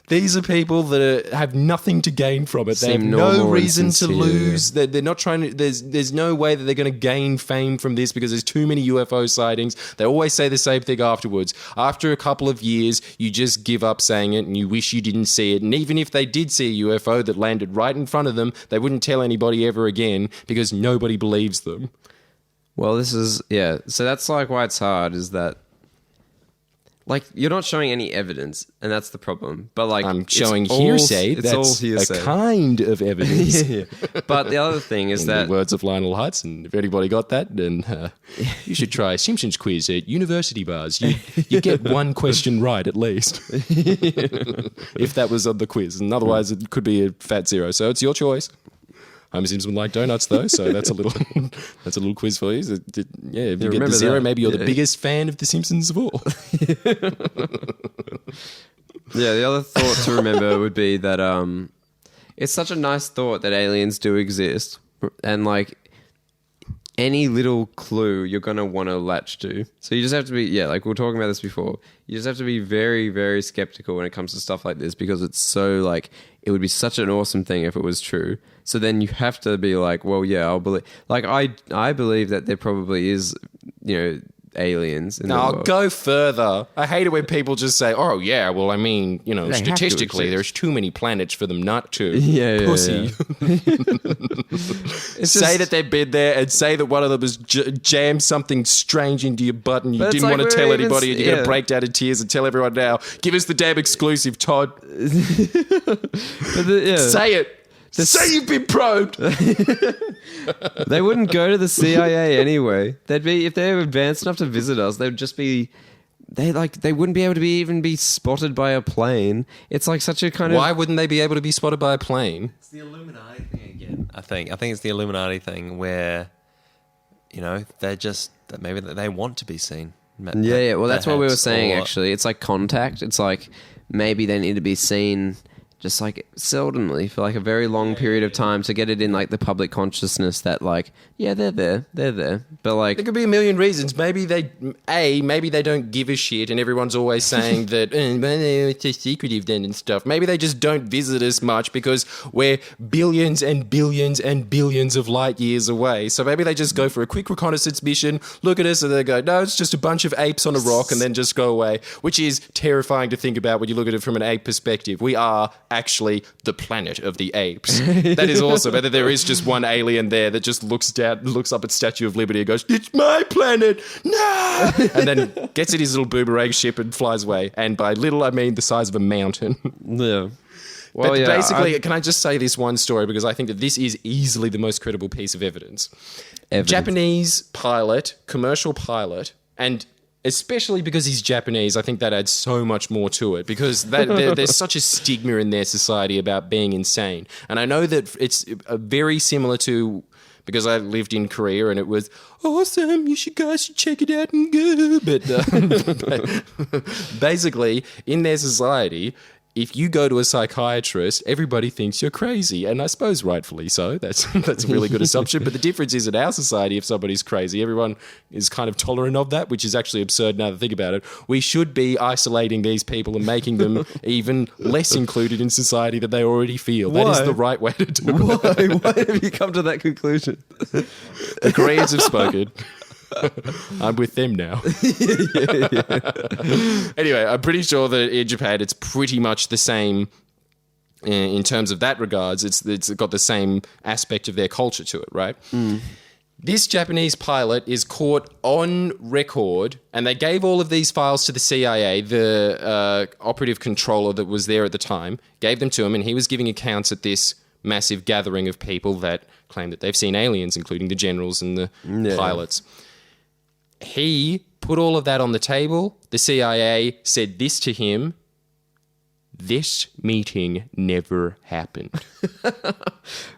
These are people that have nothing to gain from it. They have no reason to lose. They're not trying to. There's no way that they're going to gain fame from this because there's too many UFO sightings. They always say the same thing afterwards. After a couple of years, you just give up saying it and you wish you didn't see it. And even if they did see a UFO that landed right in front of them, they wouldn't tell anybody ever again because nobody believes them. Well, this is So that's why it's hard. Is that you're not showing any evidence, and that's the problem. But I'm showing hearsay. It's that's all hearsay. A kind of evidence. Yeah. But the other thing is in that the words of Lionel Hudson, if anybody got that, then you should try Simpsons quiz at university bars. You get one question right at least, if that was on the quiz, and otherwise it could be a fat zero. So it's your choice. Homer Simpson like donuts though, so that's a little quiz for you. If you get the zero, that. Maybe you're the biggest fan of The Simpsons of all. Yeah, the other thought to remember would be that it's such a nice thought that aliens do exist, and any little clue you're going to want to latch to. So you just have to be, like we were talking about this before, you just have to be very, very skeptical when it comes to stuff like this, because it's so like, it would be such an awesome thing if it was true. So then you have to be like, well, yeah, I'll believe. Like, I believe that there probably is, aliens in the world. I'll go further. I hate it when people just say, oh, yeah, well, I mean, statistically, there's too many planets for them not to. Pussy. Say that they've been there and say that one of them has jammed something strange into your butt and you didn't want to tell anybody and you're going to break down in tears and tell everyone now. Give us the damn exclusive, Todd. Say it. Say you've been probed. They wouldn't go to the CIA anyway. They'd be, if they were advanced enough to visit us, they would just be, they wouldn't be able to even be spotted by a plane. It's like such a kind of... Why wouldn't they be able to be spotted by a plane? It's the Illuminati thing again, I think. I think it's the Illuminati thing where, they're just, maybe they want to be seen. Yeah. Well, that's what we were saying, actually. It's like contact. It's like maybe they need to be seen just like seldomly for like a very long period of time to get it in like the public consciousness that like, yeah, they're there. But like, there could be a million reasons. Maybe they don't give a shit and everyone's always saying that it's so secretive then and stuff. Maybe they just don't visit us much because we're billions and billions and billions of light years away. So maybe they just go for a quick reconnaissance mission, look at us and they go, no, it's just a bunch of apes on a rock, and then just go away, which is terrifying to think about when you look at it from an ape perspective. We are actually the planet of the apes. That is awesome. Whether there is just one alien there that just looks up at Statue of Liberty and goes, it's my planet, no, and then gets in his little boomerang ship and flies away. And by little, I mean the size of a mountain. Yeah. Well, but basically, can I just say this one story, because I think that this is easily the most credible piece of evidence. Japanese pilot, commercial pilot, and especially because he's Japanese, I think that adds so much more to it, because there's such a stigma in their society about being insane. And I know that it's very similar to, because I lived in Korea and it was awesome, you guys should check it out and go. But basically, in their society, if you go to a psychiatrist, everybody thinks you're crazy. And I suppose rightfully so. That's a really good assumption. But the difference is in our society, if somebody's crazy, everyone is kind of tolerant of that, which is actually absurd now that I think about it. We should be isolating these people and making them even less included in society than they already feel. Why? That is the right way to do it. Why have you come to that conclusion? The Koreans have spoken. I'm with them now. Anyway, I'm pretty sure that in Japan it's pretty much the same in terms of that regards. It's got the same aspect of their culture to it, right? Mm. This Japanese pilot is caught on record, and they gave all of these files to the CIA, the operative controller that was there at the time, gave them to him, and he was giving accounts at this massive gathering of people that claim that they've seen aliens, including the generals and the pilots. He put all of that on the table. The CIA said this to him: this meeting never happened.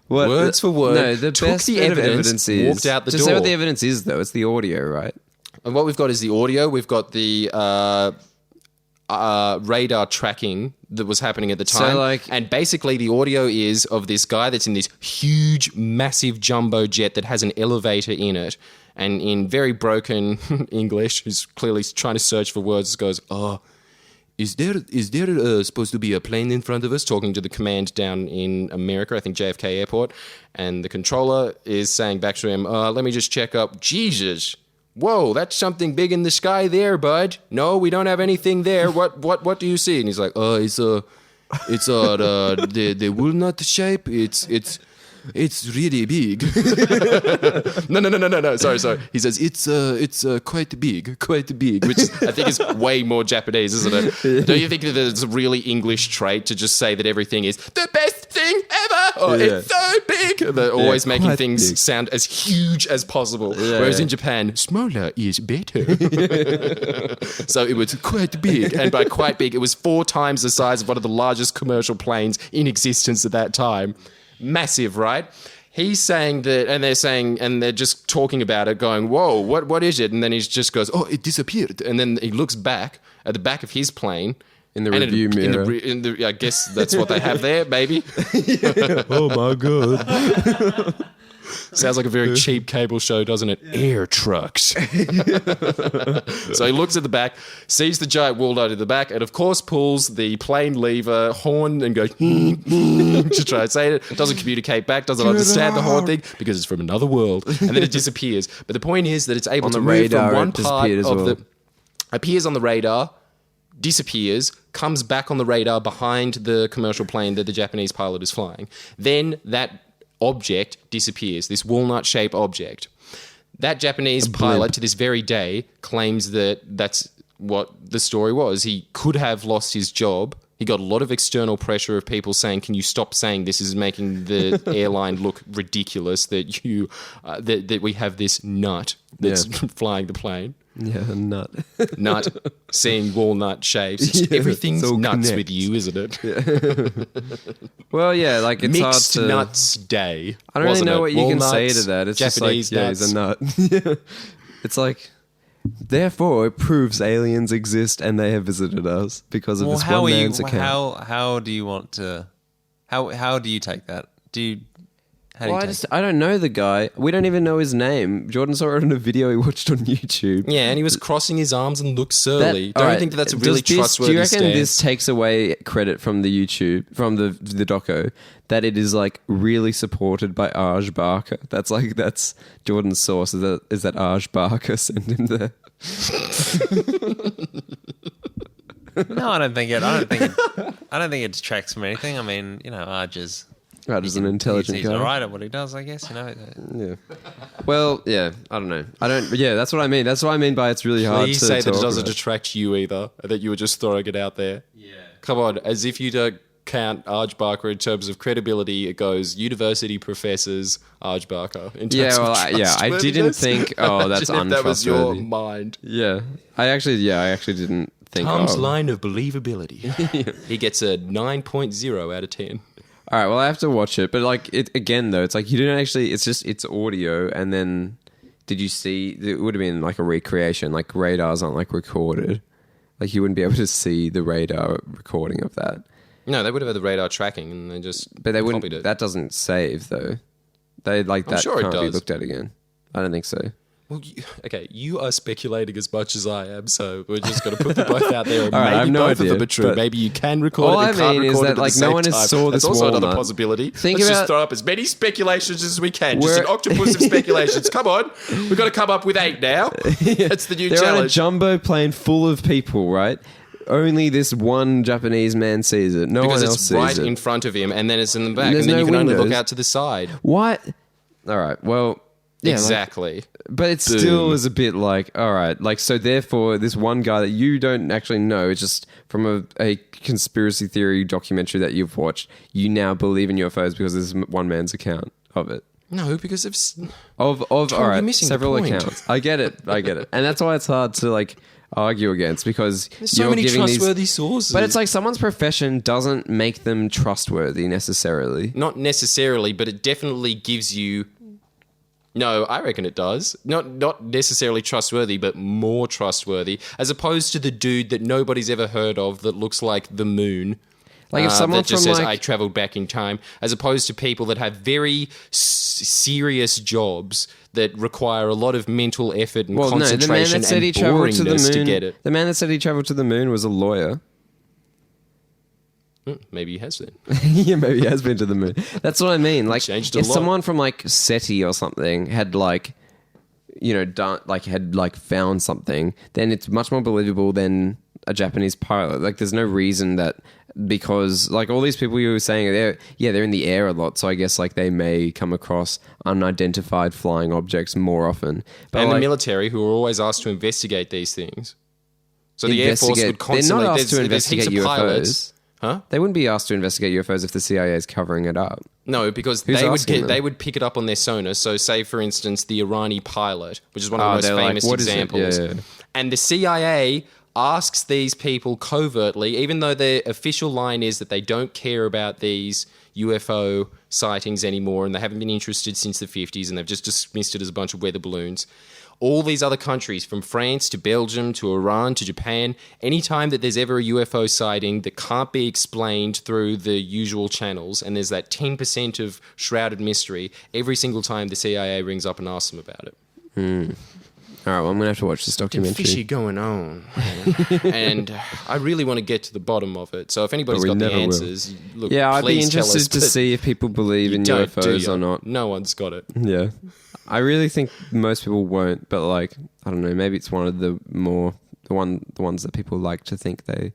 Words for word. No, the best the evidence is, walked out the door. Just say what the evidence is, though. It's the audio, right? And what we've got is the audio. We've got the radar tracking that was happening at the time. So, and basically the audio is of this guy that's in this huge, massive jumbo jet that has an elevator in it. And in very broken English, who's clearly trying to search for words, goes, is there supposed to be a plane in front of us? Talking to the command down in America, I think JFK Airport. And the controller is saying back to him, let me just check up. Jesus, whoa, that's something big in the sky there, bud. No, we don't have anything there. What do you see? And he's like, it's the walnut shape. It's really big. No. Sorry. He says it's quite big, which I think is way more Japanese, isn't it? Don't you think that it's a really English trait to just say that everything is the best thing ever? Or it's so big. They're always making things big, sound as huge as possible. Yeah, whereas in Japan, smaller is better. So it was quite big, and by quite big, it was 4 times the size of one of the largest commercial planes in existence at that time. Massive, right? He's saying that, and they're just talking about it, going, whoa, what is it? And then he just goes, it disappeared. And then he looks back at the back of his plane. In the review mirror. I guess that's what they have there, maybe. Oh my God. Sounds like a very cheap cable show, doesn't it? Yeah. Air trucks. So he looks at the back, sees the giant wall nut in the back, and of course pulls the plane lever, horn, and goes to try and say it. Doesn't communicate back, doesn't understand the horn thing because it's from another world, and then it disappears. But the point is that it's able to move from one part of the... Appears on the radar, disappears, comes back on the radar behind the commercial plane that the Japanese pilot is flying. Then that object disappears, this walnut-shaped object. That Japanese pilot, to this very day, claims that that's what the story was. He could have lost his job. He got a lot of external pressure of people saying, "Can you stop saying this is making the airline look ridiculous that you that we have this nut that's flying the plane." Yeah, nut. Nut, seeing walnut shapes. Everything's nuts with you, isn't it? Yeah. Well, yeah, like it's Mixed hard to... nuts day. I don't really know what you Walnuts, can say to that. It's Japanese just like, nuts. he's a nut. It's like... Therefore, it proves aliens exist and they have visited us because of this one man's account. How do you want to? How do you take that? I don't know the guy. We don't even know his name. Jordan saw it in a video he watched on YouTube. Yeah, and he was crossing his arms and looked surly. Don't you think that's a really trustworthy Do you reckon stance? this takes away credit from the YouTube, from the doco, that it is like really supported by Arj Barker? That's Jordan's source. Is that Arj Barker sent him there? No, I don't think it. I don't think it detracts from anything. I mean, Arj is... Right, as an intelligent he's guy. all right at what he does, I guess. Yeah. Well, yeah. I don't know. Yeah, that's what I mean. That's what I mean by it's really hard to Please say that it doesn't about. detract you either, that you were just throwing it out there. Yeah. Come on, as if you don't count Arj Barker in terms of credibility, it goes university professors, Arj Barker. In terms of I didn't think, that's Imagine if that was your untrustworthy. mind. Yeah. I actually didn't think. Tom's line of believability. He gets a 9.0 out of 10. All right, well, I have to watch it. But, like, it again, though, it's like you didn't actually... It's audio, and then... Did you see... It would have been, like, a recreation. Like, radars aren't, like, recorded. Like, you wouldn't be able to see the radar recording of that. No, they would have had the radar tracking, and they just But they wouldn't... copied it. That doesn't save, though. They, like, that sure it can't be does. looked at again. I don't think so. Well, you are speculating as much as I am, so we're just going to put them both out there. And All right, I maybe have no both idea, of them are true. but Maybe you can record all it and I can't mean is record that, it at like, the no same one has time. saw this That's also another walnut. possibility. Think Let's about- just throw up as many speculations as we can. Just an octopus of speculations. Come on. We've got to come up with 8 now. That's the new They're on a challenge. jumbo plane full of people, right? Only this one Japanese man sees it. No Because one else it's sees right it. in front of him, and then it's in the back. There's And then no you can only look windows. out to the side. What? All right. Well, yeah, Exactly. but it still is a bit like, all right, like, so therefore, this one guy that you don't actually know, it's just from a conspiracy theory documentary that you've watched, you now believe in UFOs because there's one man's account of it. No, because of... Of Tom, all you're right, missing the several point. accounts. I get it. And that's why it's hard to, like, argue against, because There's so you're many giving trustworthy these... sources. But it's like someone's profession doesn't make them trustworthy necessarily. Not necessarily, but it definitely gives you... No, I reckon it does. Not necessarily trustworthy, but more trustworthy, as opposed to the dude that nobody's ever heard of that looks like the moon. Like if someone that just from says, like... I travelled back in time, as opposed to people that have very serious jobs that require a lot of mental effort and Well, no, the man concentration that said he and traveled to the boringness to moon... get it. The man that said he traveled to the moon was a lawyer. Maybe he has then. Yeah, maybe he has been to the moon. That's what I mean. Like, Changed a if lot. someone from like SETI or something had like, you know, found something, then it's much more believable than a Japanese pilot. Like, there's no reason that, because like all these people you were saying, they're in the air a lot, so I guess like they may come across unidentified flying objects more often. But And like, the military, who are always asked to investigate these things. So the Air Force would They're constantly... not asked to there's heaps investigate of UFOs. pilots. Huh? They wouldn't be asked to investigate UFOs if the CIA is covering it up. No, because Who's asking them? they would pick it up on their sonar. So, say for instance, the Irani pilot, which is one of the they're most like, famous "What is it?" examples, Yeah. and the CIA asks these people covertly, even though their official line is that they don't care about these UFO sightings anymore, and they haven't been interested since the 50s, and they've just dismissed it as a bunch of weather balloons. all these other countries, from France to Belgium to Iran to Japan, anytime that there's ever a UFO sighting that can't be explained through the usual channels, and there's that 10% of shrouded mystery, every single time the CIA rings up and asks them about it. All right, well, I'm going to have to watch this documentary. Fishy going on. And I really want to get to the bottom of it. So if anybody's got the answers, look, yeah, I'd be please tell us, interested to see if people believe in UFOs or not. No one's got it. Yeah. I really think most people won't, but like, I don't know, maybe it's one of the ones that people like to think they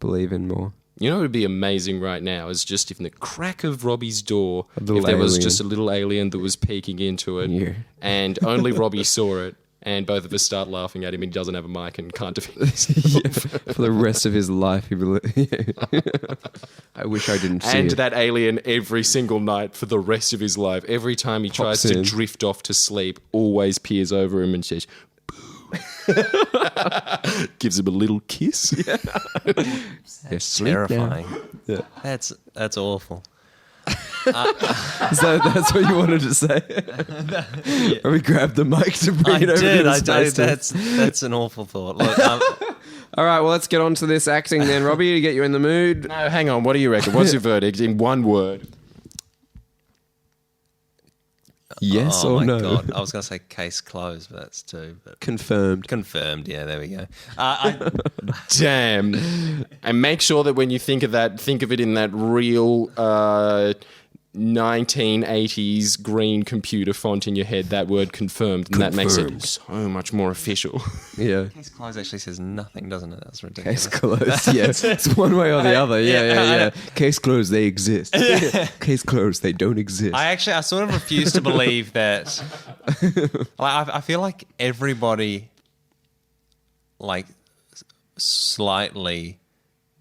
believe in more. You know what would be amazing right now is just if in the crack of Robbie's door, if there alien. was just a little alien that was peeking into it, and only Robbie saw it, and both of us start laughing at him and he doesn't have a mic and can't defend himself. For the rest of his life, I wish I didn't see and it. that alien every single night for the rest of his life, every time he tries to drift off to sleep, always peers over him and says, boo. Gives him a little kiss. Yeah. That's terrifying. Yeah. That's awful. That's what you wanted to say? Yeah. Or we grabbed the mic to bring it over to his face. That's an awful thought. Look, all right, well, let's get on to this acting then, Robbie, to get you in the mood. No, hang on. What do you reckon? What's your verdict in one word? Yes or no? God. I was going to say case closed, but that's two. But Confirmed. Confirmed, yeah, there we go. Damn. And make sure that when you think of that, think of it in that real 1980s green computer font in your head, that word confirmed. And that makes it so much more official. Yeah. Case closed actually says nothing, doesn't it? That's ridiculous. Case closed, yes. It's one way or the other. Yeah. Case closed, they exist. Case closed, they don't exist. I sort of refuse to believe that. I feel like everybody, like, slightly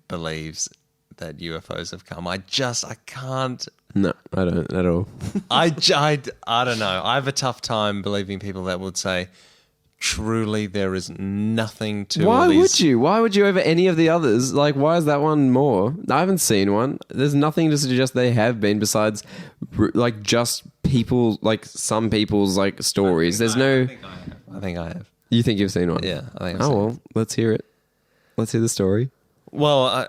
believes that UFOs have come. I can't. No, I don't at all. I don't know. I have a tough time believing people that would say, truly, there is nothing to Why all these... would you? Why would you over any of the others? Like, why is that one more? I haven't seen one. There's nothing to suggest they have been besides, like, just people, like, some people's, like, stories. There's no... I think I have. You think you've seen one? Yeah, I think I've seen well, let's hear it. Let's hear the story. Well,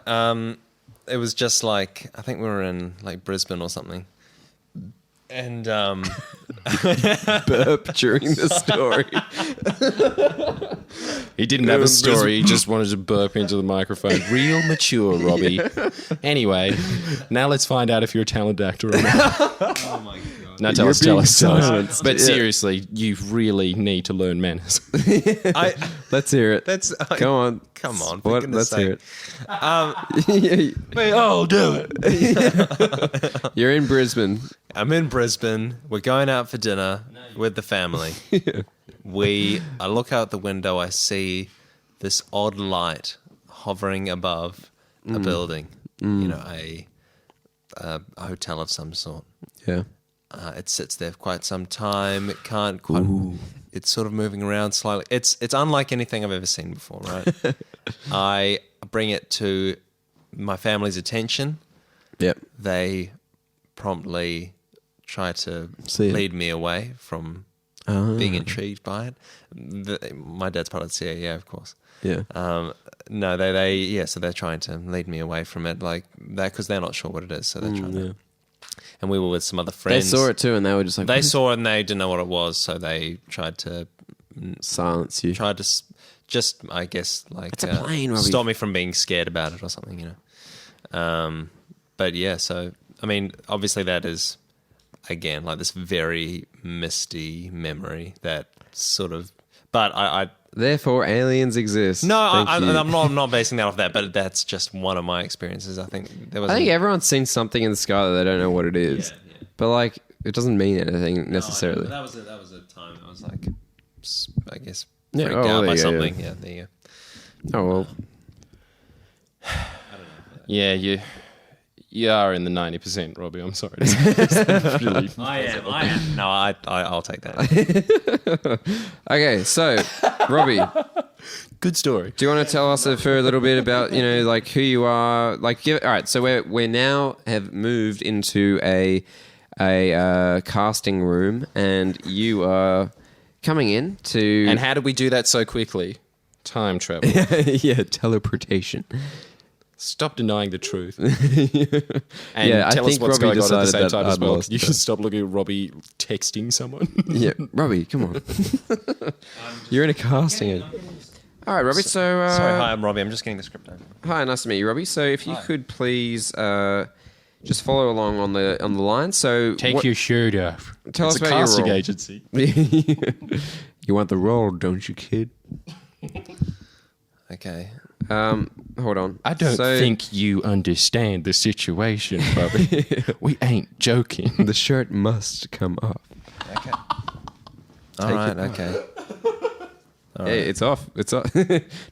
it was just like, I think we were in like Brisbane or something. And burp during the story. He didn't have a story, he just wanted to burp into the microphone. Real mature, Robbie. Anyway, now let's find out if you're a talented actor or not. Oh my God. Now tell us. But seriously, you really need to learn manners. Let's hear it. Come on. Let's hear it. I'll do it. You're in Brisbane. I'm in Brisbane. We're going out for dinner with the family. I look out the window. I see this odd light hovering above a building. You know, a hotel of some sort. Yeah. It sits there for quite some time. It can't quite. It's sort of moving around slightly. It's unlike anything I've ever seen before, right? I bring it to my family's attention. Yep. They promptly try to lead me away from being intrigued by it. My dad's part of the CIA, of course. Yeah. No, so they're trying to lead me away from it, like that, because they're not sure what it is. So they're trying to. And we were with some other friends. They saw it too, and they were just like... They saw it and they didn't know what it was, so they tried to... silence you. Tried to just, I guess, like... It's a plane, Robbie. Stop me from being scared about it or something, you know. But yeah, so, I mean, obviously that is, again, like this very misty memory that sort of... But I Therefore, aliens exist. No, I'm not basing that off that, but that's just one of my experiences. I think everyone's seen something in the sky that they don't know what it is. Yeah. But like, it doesn't mean anything necessarily. That was a time I was like, I guess, freaked out by something. Yeah, there you go. Oh well. I don't know. Yeah, you are in the 90%, Robbie. I'm sorry. I am. No, I'll take that. Okay, so Robbie, good story. do you want to tell us for a little bit about like who you are? Like, all right. So we now have moved into a casting room, and you are coming in to... And how did we do that so quickly? Time travel. Yeah, teleportation. Stop denying the truth. And Yeah, I tell us think what's Robbie going on at the decided same that time as I'd well. lost, You so- should stop looking at Robbie texting someone. Yeah, Robbie, come on. You're in a casting. All right, Robbie, so... Sorry, hi, I'm Robbie. I'm just getting the script over. Hi, nice to meet you, Robbie. So if you could please just follow along on the line. So Take your shirt off. Tell It's us a about your casting role. agency. You want the role, don't you, kid? Okay. Hold on. I don't think you understand the situation, Robbie. We ain't joking. The shirt must come off. Okay. All right. Okay. Hey, it's off. It's off.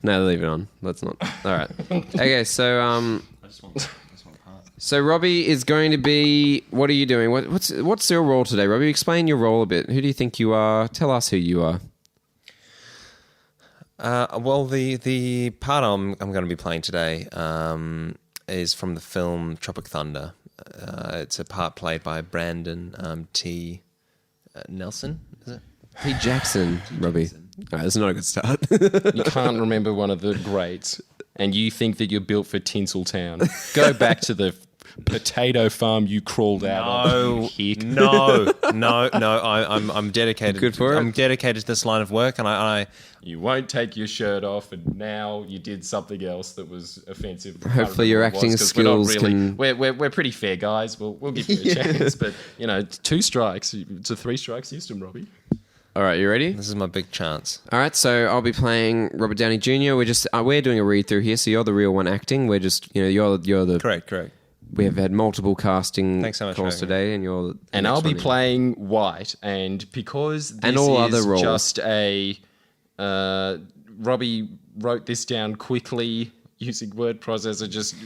No, leave it on. Let's not. All right. Okay, so so Robbie is going to be. What are you doing? What's your role today, Robbie? Explain your role a bit. Who do you think you are? Tell us who you are. Well, the part I'm going to be playing today is from the film Tropic Thunder. It's a part played by Brandon T. Nelson. Is it? Pete Jackson, Robbie. All right, that's not a good start. You can't remember one of the greats, and you think that you're built for Tinseltown. Go back to the potato farm you crawled out of. No. I'm dedicated. Good for it. I'm dedicated to this line of work, and I You won't take your shirt off, and now you did something else that was offensive. I can't Hopefully your remember what it acting was, 'cause we're not skills can- We're pretty fair guys. We'll give you a chance, but you know, 2 strikes. It's a 3 strike system, Robbie. All right, you ready? this is my big chance. All right, so I'll be playing Robert Downey Jr. We're doing a read through here, so you're the real one acting. We're just you're the Correct. We have had multiple casting Thanks so much for calls having today, and you're. And I'll be playing White, and because this And all is other roles. just a Robbie wrote this down quickly using word processor, just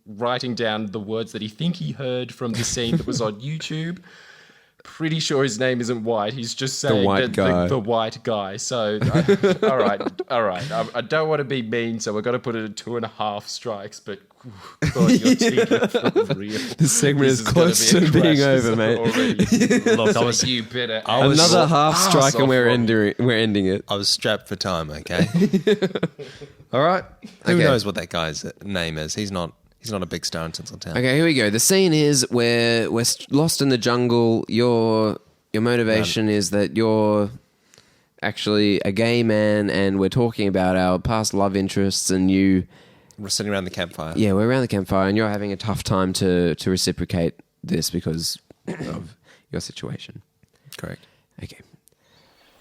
writing down the words that he heard from the scene that was on YouTube. Pretty sure his name isn't White. He's just saying white guy. The white guy. So, all right. I don't want to be mean, so we're going to put it at 2.5 strikes. But God, your teeth are for real. This segment is close gonna to be a being crash over, mate. already. Look, So you better. Another half strike, and we're ending. ending it. I was strapped for time. Okay. All right. Who Okay. knows what that guy's name is? He's not a big star in Tinseltown. Okay, here we go. The scene is we're lost in the jungle. Your motivation is that you're actually a gay man, and we're talking about our past love interests, and you. We're sitting around the campfire. Yeah, we're around the campfire, and you're having a tough time to reciprocate this because of your situation. Correct. Okay.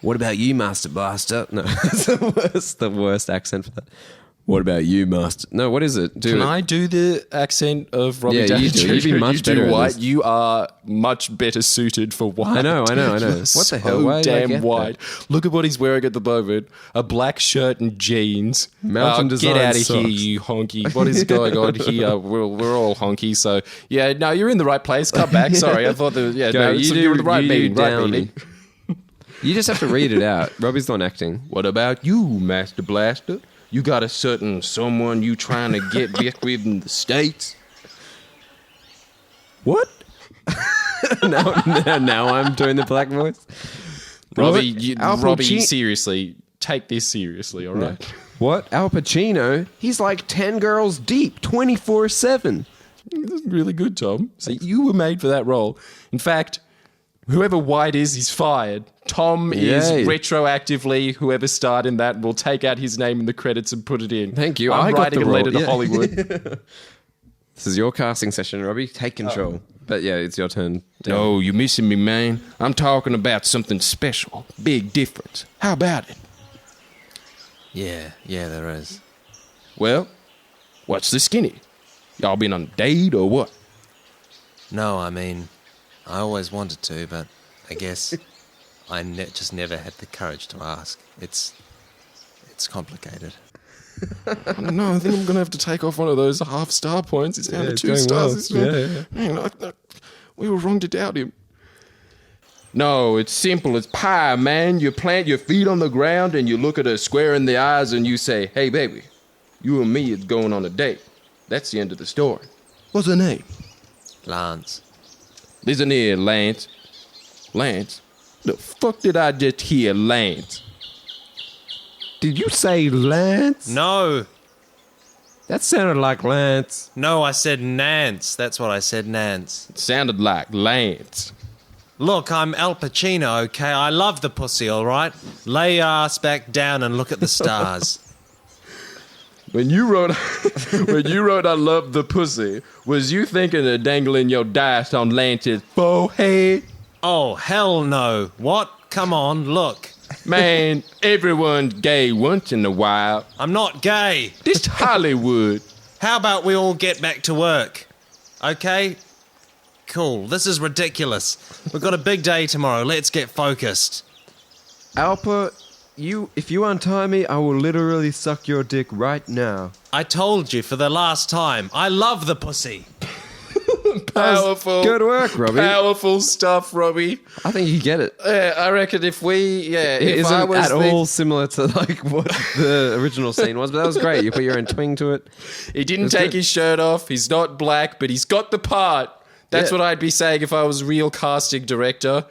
What about you, Master Blaster? No, that's the worst accent for that. What about you, Master? No, what is it? Can I do the accent of Robbie Yeah, Downey you do. Jr.? You'd be much You do better at White. this. You are much better suited for White. I know. You're What the hell? So Why did I damn get White. Look at what he's wearing at the moment. A black shirt and jeans. Mountain Get design out of socks. here, you honky. What is going on here? We're all honky. So, yeah, no, you're in the right place. Come back. Sorry, I thought Go, you're the right meaning. Right Downey. meaning. You just have to read it out. Robbie's not acting. What about you, Master Blaster? You got a certain someone you trying to get back with in the States? What? now I'm doing the black voice. Robbie, What? Al Robbie, Pacino- seriously, take this seriously, all right? What? Al Pacino? He's like 10 girls deep, 24/7. That's really good, Tom. So you were made for that role. In fact, whoever White is, he's fired. Tom is Yay. retroactively whoever starred in that. We'll take out his name in the credits and put it in. Thank you. I'm I got writing the a letter role. to Yeah. Hollywood. This is your casting session, Robbie. Take control. But yeah, it's your turn. No, you're missing me, man. I'm talking about something special. Big difference. How about it? Yeah, there is. Well, what's the skinny? Y'all been on a date or what? No, I mean, I always wanted to, but I guess I just never had the courage to ask. It's complicated. No, I think I'm going to have to take off one of those half-star points. It's down to it's 2 going stars. well. This one. Man, we were wrong to doubt him. No, it's simple as pie, man. You plant your feet on the ground and you look at her square in the eyes and you say, hey, baby, you and me is going on a date. That's the end of the story. What's her name? Lance. Listen here, Lance. Lance, The fuck did I just hear, Lance? Did you say Lance? No. That sounded like Lance. No, I said Nance. That's what I said, Nance. It sounded like Lance. Look, I'm Al Pacino, okay? I love the pussy, all right? Lay your ass back down and look at the stars. When you wrote I love the pussy, was you thinking of dangling your dice on Lance's forehead? Oh, hell no. What? Come on, look. Man, everyone's gay once in a while. I'm not gay. This Hollywood. How about we all get back to work? Okay? Cool. This is ridiculous. We've got a big day tomorrow. Let's get focused. Alpa, if you untie me, I will literally suck your dick right now. I told you for the last time. I love the pussy. Powerful. Good work, Robbie. Powerful stuff, Robbie. I think you get it. I reckon if It if isn't I was at all similar to like what the original scene was, but that was great. You put your own twing to it. He didn't take his shirt off. He's not black, but he's got the part. That's what I'd be saying if I was a real casting director.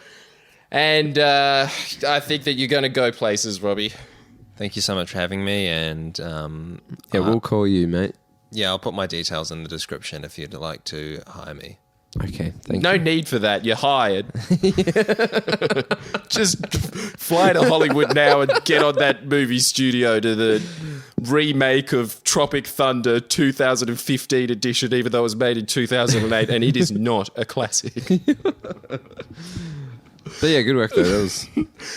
And I think that you're going to go places, Robbie. Thank you so much for having me, and We'll call you, mate. yeah, I'll put my details in the description if you'd like to hire me. Okay, thank No you. need for that. You're hired. Just fly to Hollywood now and get on that movie studio to the remake of Tropic Thunder 2015 edition, even though it was made in 2008, and it is not a classic. But yeah, good work though. That was...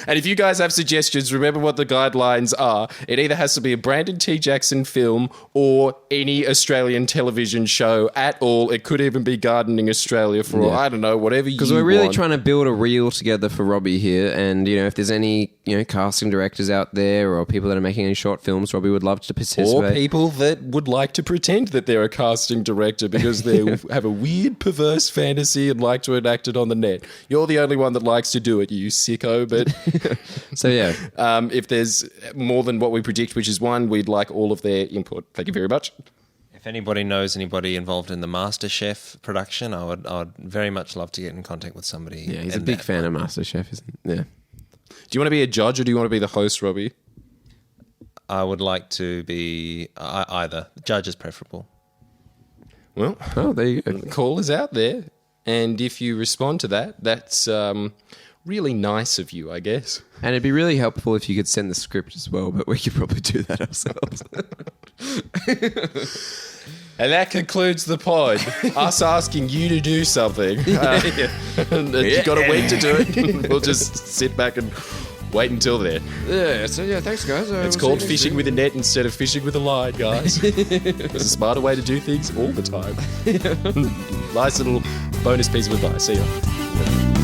And if you guys have suggestions, remember what the guidelines are. It either has to be a Brandon T. Jackson film or any Australian television show at all. It could even be Gardening Australia for all, I don't know, whatever you want. Because we're really trying to build a reel together for Robbie here, and if there's any casting directors out there or people that are making any short films, Robbie would love to participate. Or people that would like to pretend that they're a casting director because they have a weird, perverse fantasy and like to enact it on the net. You're the only one that likes to do it, you sicko. But so yeah, if there's more than what we predict, which is one, we'd like all of their input. Thank you very much. If anybody knows anybody involved in the MasterChef production, I'd very much love to get in contact with somebody. yeah, he's a big fan of MasterChef, isn't he? Yeah. Do you want to be a judge or do you want to be the host, Robbie? I would like to be either. Judge is preferable. Well, Oh, there you go. the call is out there. And if you respond to that, that's really nice of you, I guess. And it'd be really helpful if you could send the script as well, but we could probably do that ourselves. And that concludes the pod. Us asking you to do something. And you've got a week to do it. We'll just sit back and wait until then. Yeah, so yeah, thanks guys. It's called fishing with a net instead of fishing with a line, guys. It's a smarter way to do things all the time. Nice little bonus piece of advice. See ya.